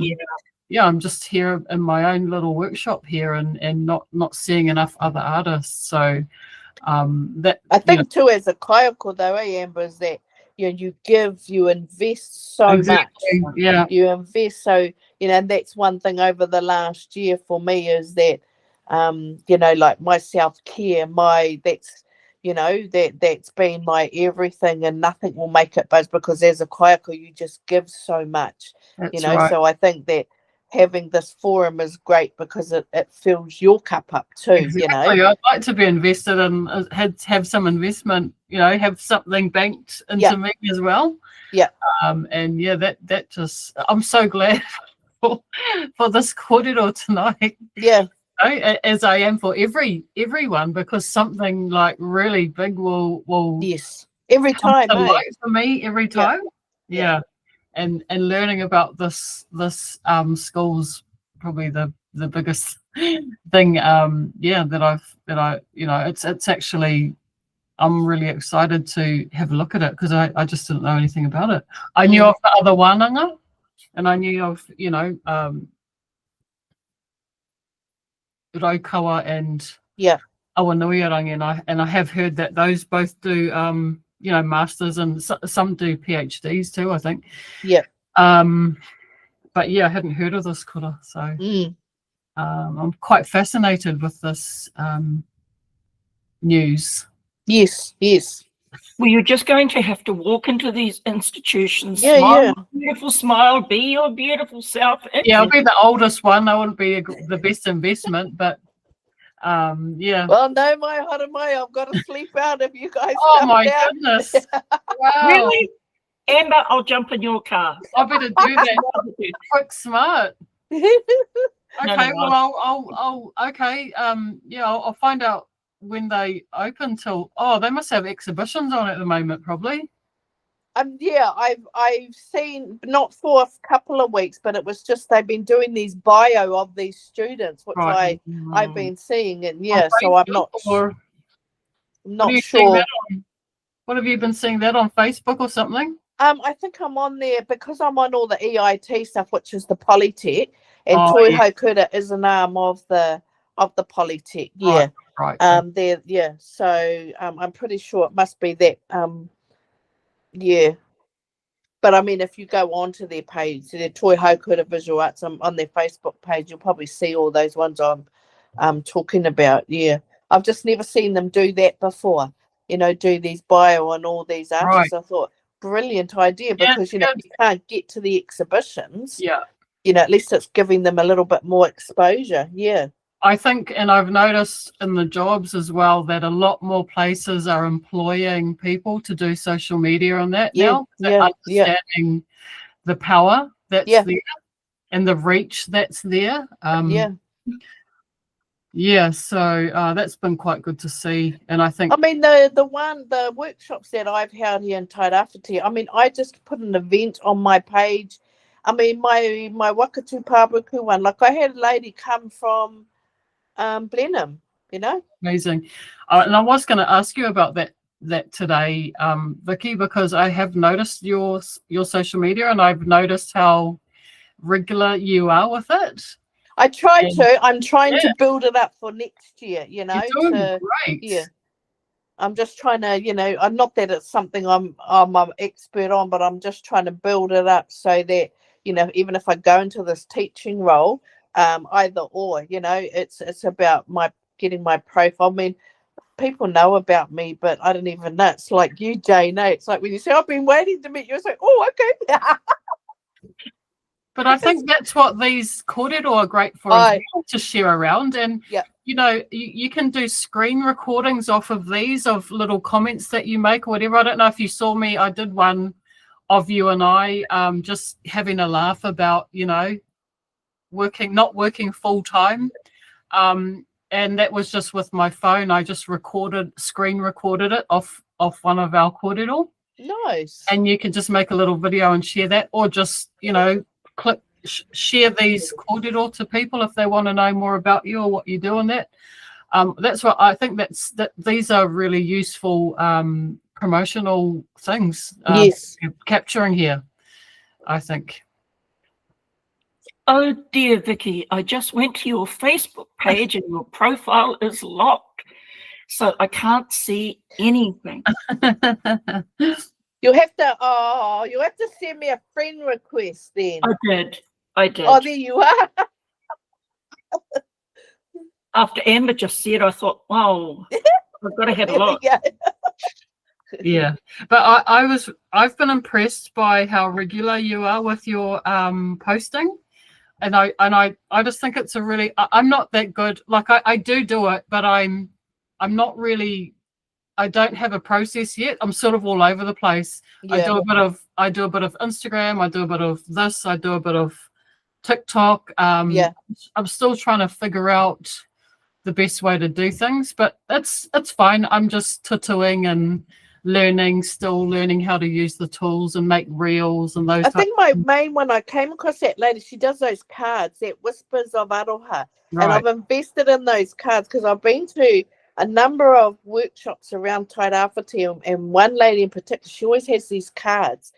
just here in my own little workshop here and not seeing enough other artists. So That I think too, as a kaiako though, Amber, is that you give, you invest so much. Yeah, you invest. So and that's one thing over the last year for me is that like my self-care, that's been my everything, and nothing will make it buzz, because as a kaiako you just give so much. that's right. So I think that having this forum is great because it fills your cup up too. Exactly. I'd like to be invested and have some investment, have something banked into me as well. Yeah. And that just, I'm so glad for this kōrero tonight. Yeah. As I am for everyone, because something like really big will yes, every time for me every time. Yeah. And learning about this school's probably the biggest thing that I it's actually, I'm really excited to have a look at it, because I just didn't know anything about it. I knew of the other wānanga, and I knew of Raukawa and Awanuiarangi, and I have heard that those both do masters, and some do PhDs too, I think. But I hadn't heard of this kura, so I'm quite fascinated with this news. Yes. Well, you're just going to have to walk into these institutions, smile, beautiful smile, be your beautiful self. I'll be the oldest one. I wouldn't be the best investment, but Well, no, my haramai, I've got to sleep out if you guys oh my goodness. Wow. Really? Amber, I'll jump in your car. I better do that. Quick, smart. Okay, well, I'll find out when they open till. Oh, they must have exhibitions on at the moment, probably. I've seen, not for a couple of weeks, but it was just they've been doing these bio of these students, which I've been seeing, and so I'm not sure. What have you been seeing that on Facebook or something? I think I'm on there because I'm on all the EIT stuff, which is the Polytech, and Toihokura is an arm of the Polytech. Right. So I'm pretty sure it must be that. But I mean, if you go onto their page, their Toihokura Visual Arts on their Facebook page, you'll probably see all those ones I'm talking about. I've just never seen them do that before. Do these bio on all these artists. Right. I thought, brilliant idea, because you can't get to the exhibitions. At least it's giving them a little bit more exposure. I think, and I've noticed in the jobs as well, that a lot more places are employing people to do social media on that now. Understanding the power that's there and the reach that's there. So that's been quite good to see. And I think, I mean, the workshops that I've held here in Tairāwhiti, I mean, I just put an event on my page. I mean, my Wakatu Pābuku one, like I had a lady come from Blenheim, Amazing. And I was going to ask you about that today, Vicki, because I have noticed your social media, and I've noticed how regular you are with it. I'm trying to build it up for next year, You're doing great. I'm just trying to, I'm not that it's something I'm an expert on, but I'm just trying to build it up so that, even if I go into this teaching role, either or, it's about getting my profile. I mean, people know about me, but I don't even know. It's like you, Jane. It's like when you say, I've been waiting to meet you, it's like, oh, okay. But I think that's what these kōrero are great for, as well, to share around. And, you can do screen recordings off of these, of little comments that you make or whatever. I don't know if you saw me. I did one of you and I just having a laugh about, not working full time. And that was just with my phone. I just screen recorded it off one of our kōrero. Nice. And you can just make a little video and share that, or just, share these kōrero to people if they want to know more about you or what you do in that. That's what I think. These are really useful promotional things. Capturing here, I think. Oh dear, Vicki, I just went to your Facebook page and your profile is locked. so I can't see anything. You'll have to send me a friend request then. I did. Oh, there you are. After Amber just said, I thought, wow, I've got to have a look. Yeah, but I've been impressed by how regular you are with your posting, and I just think it's a really, I'm not that good. Like I do it, but I'm not really, I don't have a process yet. I'm sort of all over the place. Yeah. I do a bit of Instagram, I do a bit of this, I do a bit of TikTok. I'm still trying to figure out the best way to do things, but it's fine. I'm just tattooing and still learning how to use the tools and make reels and those. I think my main one, I came across that lady, she does those cards, that Whispers of Aroha. Right. And I've invested in those cards because I've been to a number of workshops around Kaiwhatu, and one lady in particular, she always has these cards,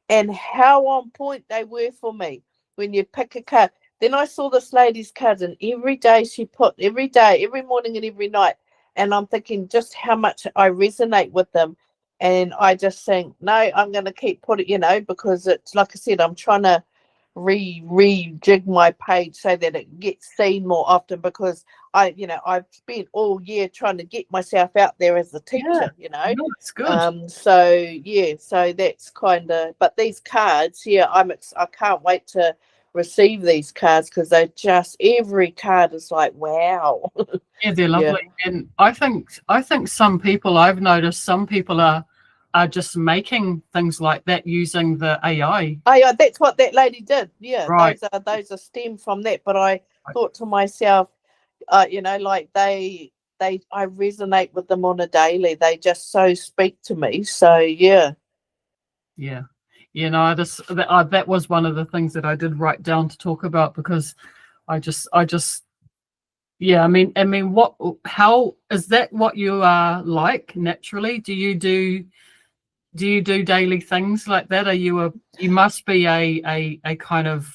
and how on point they were for me when you pick a card. Then I saw this lady's cards, and every day she put, every morning and every night, and I'm thinking just how much I resonate with them. And I just think, no, I'm going to keep putting, because it's like I said, I'm trying to rejig my page so that it gets seen more often, because I've spent all year trying to get myself out there as a teacher, That's good. So that's kind of, but these cards, I can't wait to receive these cards, because they just, every card is like, wow. Yeah, they're lovely. And I think some people, I've noticed some people are just making things like that using the AI. That's what that lady did. Yeah, right. Those are stem from that. But I thought to myself, like I resonate with them on a daily. They just so speak to me. So yeah. That was one of the things that I did write down to talk about, because I just I mean how is that what you are like naturally? Do you do daily things like that? You must be a kind of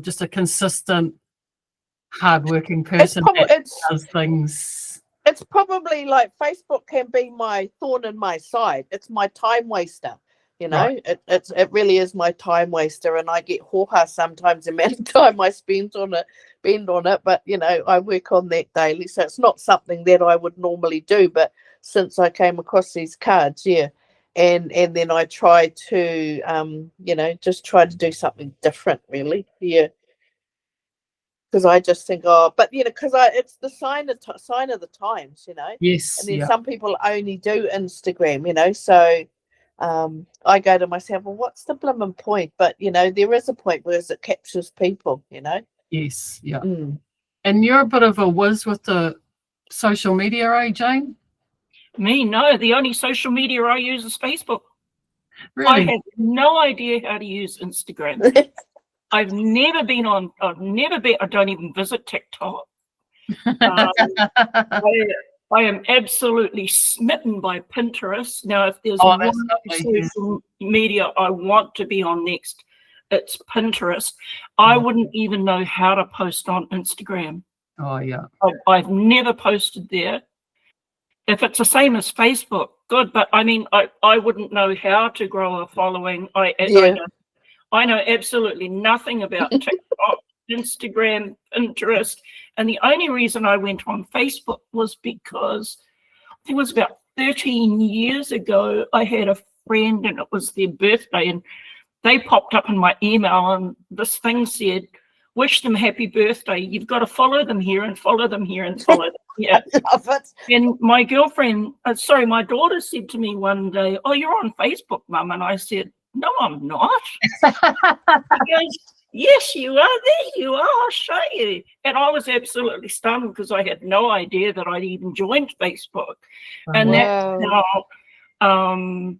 just a consistent, hardworking person that does things. It's probably like Facebook can be my thorn in my side. It's my time waster. Right. It really is my time waster, and I get hoha sometimes the amount of time I spend on it. But I work on that daily, so it's not something that I would normally do. But since I came across these cards, and then I try to just try to do something different, really, because I just think, because it's the sign of the times, Yes. And then some people only do Instagram, so I go to myself, well, what's the blooming point? But there is a point where it captures people, Yes. Yeah. And you're a bit of a whiz with the social media, Jane? Me, no. The only social media I use is Facebook. Really? I have no idea how to use Instagram. I don't even visit TikTok. I am absolutely smitten by Pinterest. Now, if there's one social media I want to be on next, it's Pinterest. I wouldn't even know how to post on Instagram. Oh, yeah. I've never posted there. If it's the same as Facebook, good. But I mean, I wouldn't know how to grow a following. I know absolutely nothing about TikTok, Instagram, Pinterest. And the only reason I went on Facebook was because I think it was about 13 years ago, I had a friend and it was their birthday, and they popped up in my email, and this thing said, wish them happy birthday. You've got to follow them here and follow them here and follow them here. I love it. And my my daughter said to me one day, oh, you're on Facebook, Mum. And I said, no, I'm not. She goes, yes, you are. There you are. I'll show you. And I was absolutely stunned, because I had no idea that I'd even joined Facebook. And that's how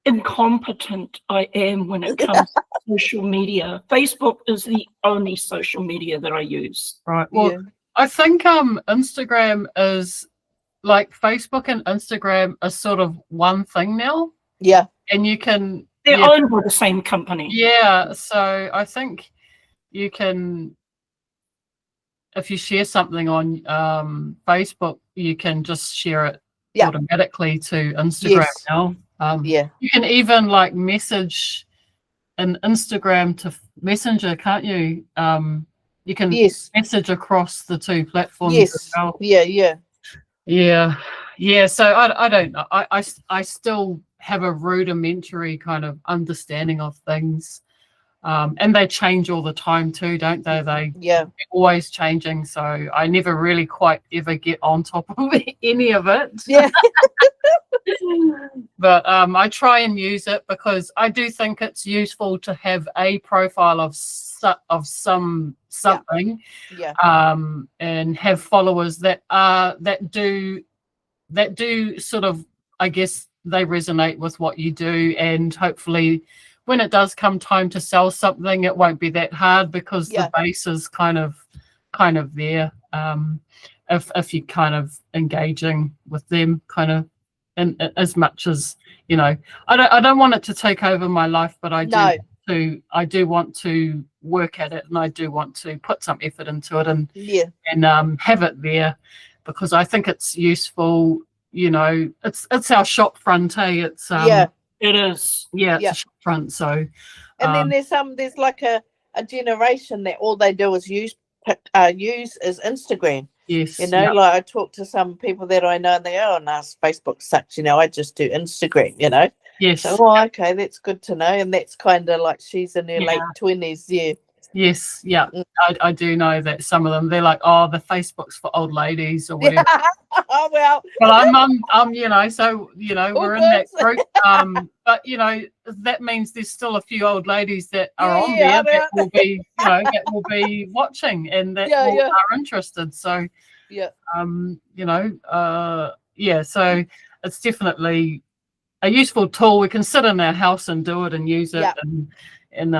incompetent I am when it comes to social media. Facebook is the only social media that I use. Right. Well, I think Instagram is like Facebook and Instagram are sort of one thing now. Yeah. And you can... They're owned by the same company. Yeah. So I think you can... if you share something on Facebook, you can just share it automatically to Instagram now. You can even like message an Instagram to Messenger, can't you? You can message across the two platforms as well. Yeah. So I don't know. I still have a rudimentary kind of understanding of things. And they change all the time too, don't they? They're always changing. So I never really quite ever get on top of any of it. Yeah. But I try and use it because I do think it's useful to have a profile of something. And have followers that do sort of, I guess, they resonate with what you do, and hopefully when it does come time to sell something, it won't be that hard because the base is kind of there. If you're kind of engaging with them, kind of, and as much as I don't want it to take over my life, but I do want to work at it, and I do want to put some effort into it, and have it there because I think it's useful. It's our shop front, hey? It's it is. Yeah, it's a shop front. So, and then there's like a generation that all they do is use is Instagram. Yes. Like I talk to some people that I know, and they go, "Oh no, Facebook sucks." I just do Instagram. Yes. So, okay, that's good to know, and that's kind of like she's in her late 20s. Yeah. Yes, yeah, I do know that some of them, they're like, oh, the Facebook's for old ladies or whatever. Oh, well, I'm so we're in that group. But that means there's still a few old ladies that are on there that will be, that will be watching and that are interested. So so it's definitely a useful tool. We can sit in our house and do it and use it, and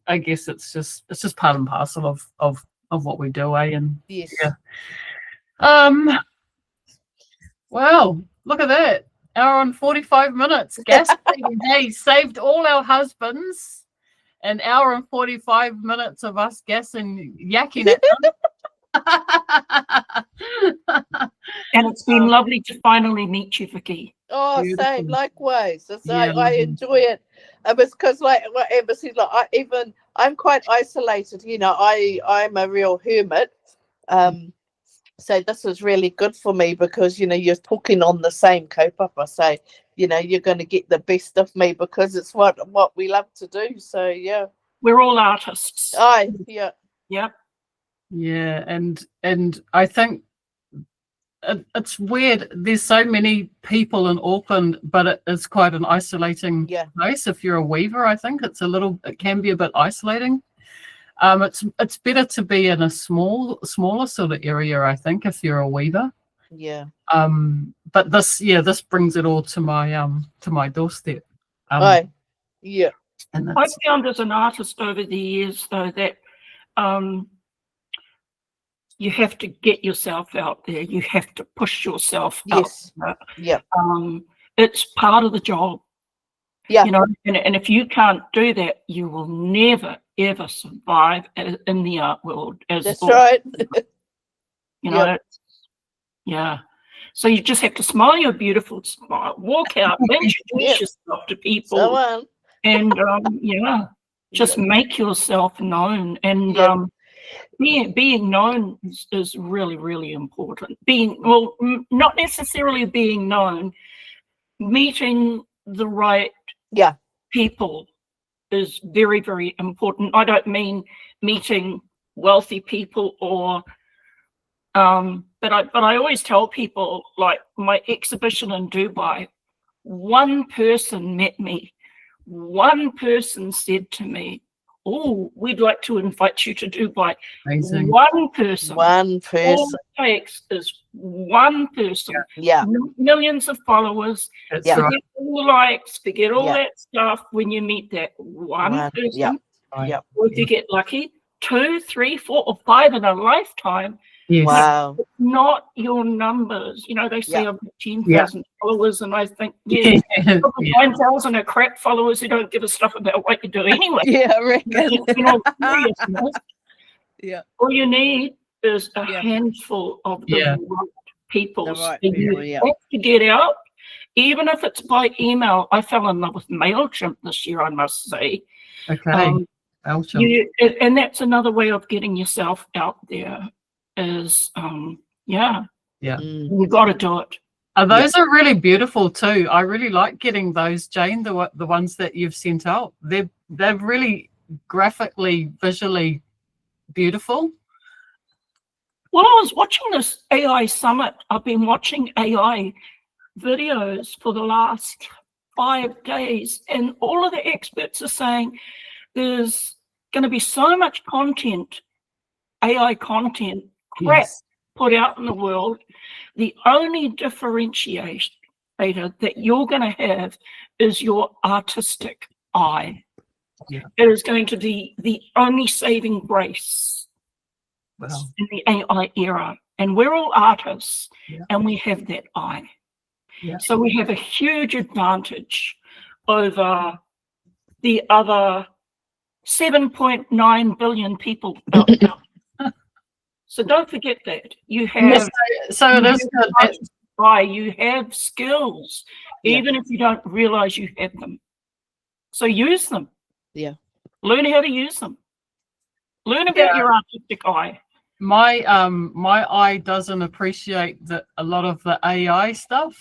I guess it's just part and parcel of what we do, eh? And well, look at that. Hour and 45 minutes. Gas hey, saved all our husbands. An hour and 45 minutes of us gassing, yakking at them. And it's been lovely to finally meet you, Vicki. Oh, beautiful. Same, likewise. I enjoy it. It was because, like what Amber said, I'm quite isolated. I'm a real hermit. So this is really good for me because you're talking on the same kaupapa. So you're going to get the best of me because it's what we love to do. So we're all artists. Yep. Yeah, and I think it's weird. There's so many people in Auckland, but it is quite an isolating place. If you're a weaver, I think it can be a bit isolating. It's better to be in a smaller sort of area, I think, if you're a weaver. Yeah. But this brings it all to my doorstep. Yeah. And I found as an artist over the years, though, that you have to get yourself out there. You have to push yourself out there. Yeah. It's part of the job. Yeah. And if you can't do that, you will never, ever survive in the art world. That's right. So you just have to smile your beautiful smile, walk out, introduce yourself to people. And, just make yourself known. And being known is really, really important. Not necessarily being known, meeting the right people is very, very important. I don't mean meeting wealthy people but I always tell people, like my exhibition in Dubai, one person met me. One person said to me, "Oh, we'd like to invite you to Dubai." Amazing. One person. All it takes is one person. Yeah. Millions of followers. Forget all the likes, forget all that stuff when you meet that one person. Yeah. Or if you get lucky, 2, 3, 4, or 5 in a lifetime. Yes. Wow. It's not your numbers. They say I've got 10,000 followers, and I think, 9,000 are crap followers who don't give a stuff about what you do anyway. Yeah, I reckon. Yeah. All you need is a handful of the right people. The right and people, you have to get out, even if it's by email. I fell in love with MailChimp this year, I must say. Okay. And that's another way of getting yourself out there is, you've got to do it. Those are really beautiful too. I really like getting those, Jane, the ones that you've sent out. They're really graphically, visually beautiful. Well, I was watching this AI summit. I've been watching AI videos for the last 5 days, and all of the experts are saying there's going to be so much content, AI content, crap put out in the world. The only differentiator that you're going to have is your artistic eye. Yeah. It is going to be the only saving grace in the AI era. And we're all artists, and we have that eye. Yeah. So we have a huge advantage over the other 7.9 billion people out there. So don't forget that. You have you have skills, even if you don't realize you have them. So use them. Yeah. Learn how to use them. Learn about your artistic eye. My eye doesn't appreciate a lot of the AI stuff.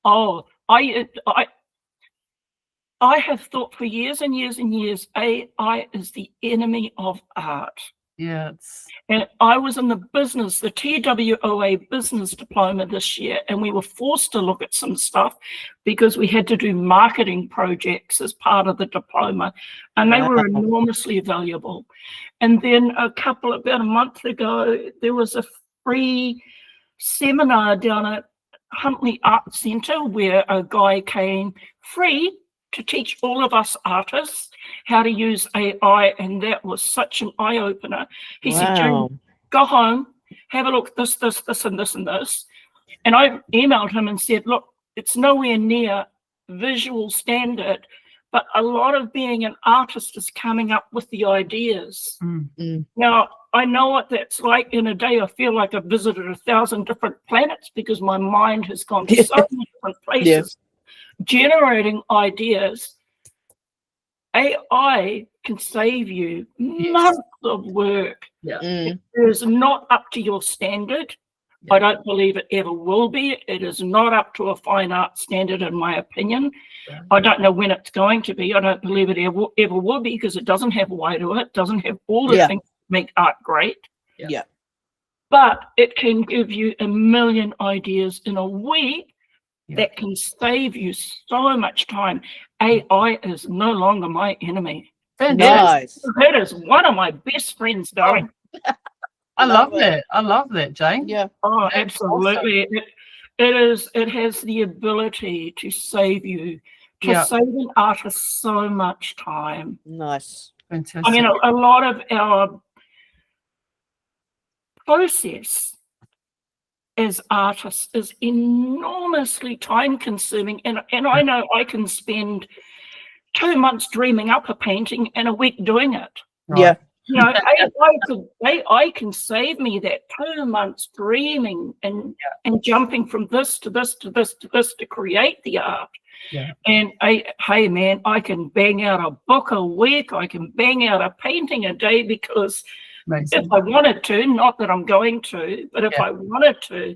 Oh, I have thought for years and years and years, AI is the enemy of art. Yeah. And I was in the TWOA business diploma this year, and we were forced to look at some stuff because we had to do marketing projects as part of the diploma, and they were enormously valuable. And then about a month ago, there was a free seminar down at Huntley Arts Centre where a guy came free to teach all of us artists how to use AI, and that was such an eye-opener. He said, Jane, go home, have a look at this, and this, and this. And I emailed him and said, look, it's nowhere near visual standard, but a lot of being an artist is coming up with the ideas. Now, I know what that's like. In a day, I feel like I've visited 1,000 different planets because my mind has gone to so many different places. Generating ideas. AI can save you months of work. It is not up to your standard. I don't believe it ever will be. It is not up to a fine art standard, in my opinion. I don't know when it's going to be. I don't believe it ever will be, because it doesn't have way to it. Doesn't have all the things that make art great. But it can give you a million ideas in a week. That can save you so much time. AI is no longer my enemy. Nice. That is one of my best friends, darling. I love that. I love that, Jane. Yeah. Oh, absolutely. Awesome. It has the ability to save you, to save an artist so much time. Nice. Fantastic. I mean, a lot of our process as artists is enormously time consuming, and I know I can spend 2 months dreaming up a painting and a week doing it. Yeah. You know, AI can save me that 2 months dreaming and jumping from this to this to this to this to create the art. And hey man, I can bang out a book a week, I can bang out a painting a day, because if I wanted to, not that I'm going to, but if I wanted to,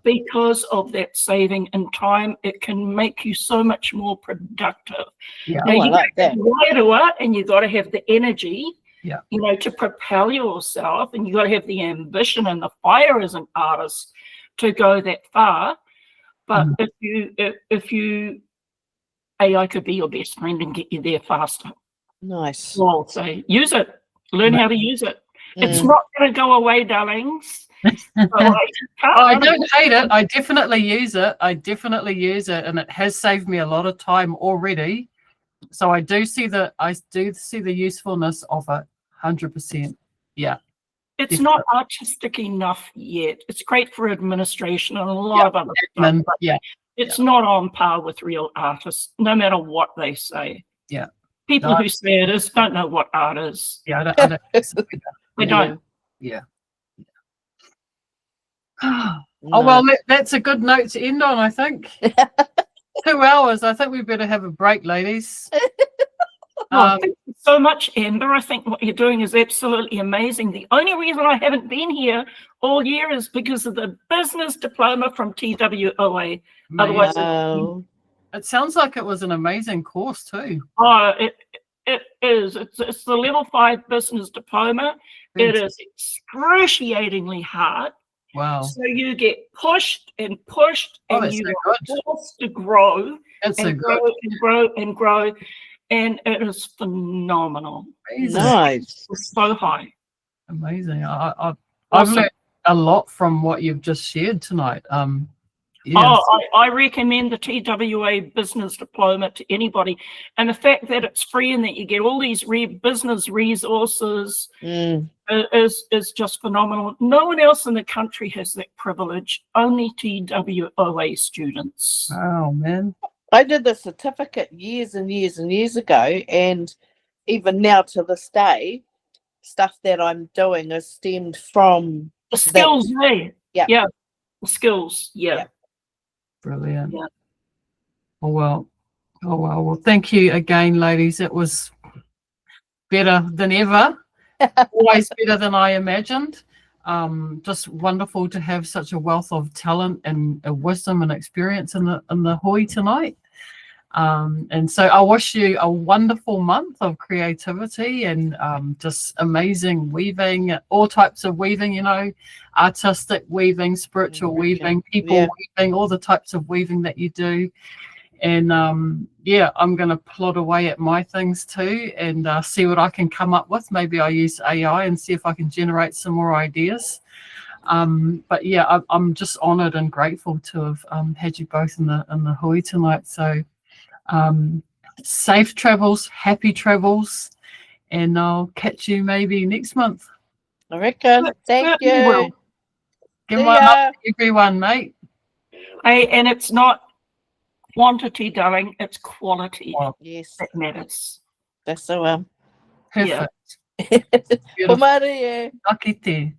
because of that saving in time, it can make you so much more productive. Now, you got to do it, and you got to have the energy, you know, to propel yourself, and you got to have the ambition and the fire as an artist to go that far. But if you AI could be your best friend and get you there faster. Nice. Well, so use it. Learn how to use it. It's not going to go away, darlings. I don't hate it. I definitely use it. And it has saved me a lot of time already. So I do see the usefulness of it. 100%. Yeah. It's not artistic enough yet. It's great for administration and a lot of other stuff. It's not on par with real artists, no matter what they say. Yeah. People who say it is don't know what art is. Yeah, I don't We don't. Yeah. Oh, well, that's a good note to end on, I think. 2 hours. I think we better have a break, ladies. Well, thank you so much, Amber. I think what you're doing is absolutely amazing. The only reason I haven't been here all year is because of the business diploma from TWOA. Otherwise, it sounds like it was an amazing course too. Oh, it is. It's the level 5 business diploma. It is excruciatingly hard. Wow. So you get pushed and pushed, and you are forced to grow and grow and grow. And it is phenomenal. Nice. It's so high. Amazing. I've learned a lot from what you've just shared tonight. I recommend the TWA business diploma to anybody. And the fact that it's free and that you get all these business resources is just phenomenal. No one else in the country has that privilege, only TWOA students. Oh, man. I did the certificate years and years and years ago, and even now to this day, stuff that I'm doing is stemmed from the skills. Yeah, the skills. Yeah. Brilliant. Yeah. Well, thank you again, ladies. It was better than ever. Always better than I imagined. Just wonderful to have such a wealth of talent and wisdom and experience in the hui tonight. And so I wish you a wonderful month of creativity and just amazing weaving, all types of weaving, artistic weaving, spiritual weaving, people weaving, all the types of weaving that you do. And I'm going to plod away at my things too and see what I can come up with. Maybe I use AI and see if I can generate some more ideas. But yeah, I'm just honoured and grateful to have had you both in the hui tonight. So safe travels, happy travels, and I'll catch you maybe next month. I reckon. Thank you. Give one up to everyone, mate. Hey, and it's not quantity, darling, it's quality. Yes. That matters. That's so perfect. Pomare. Akite.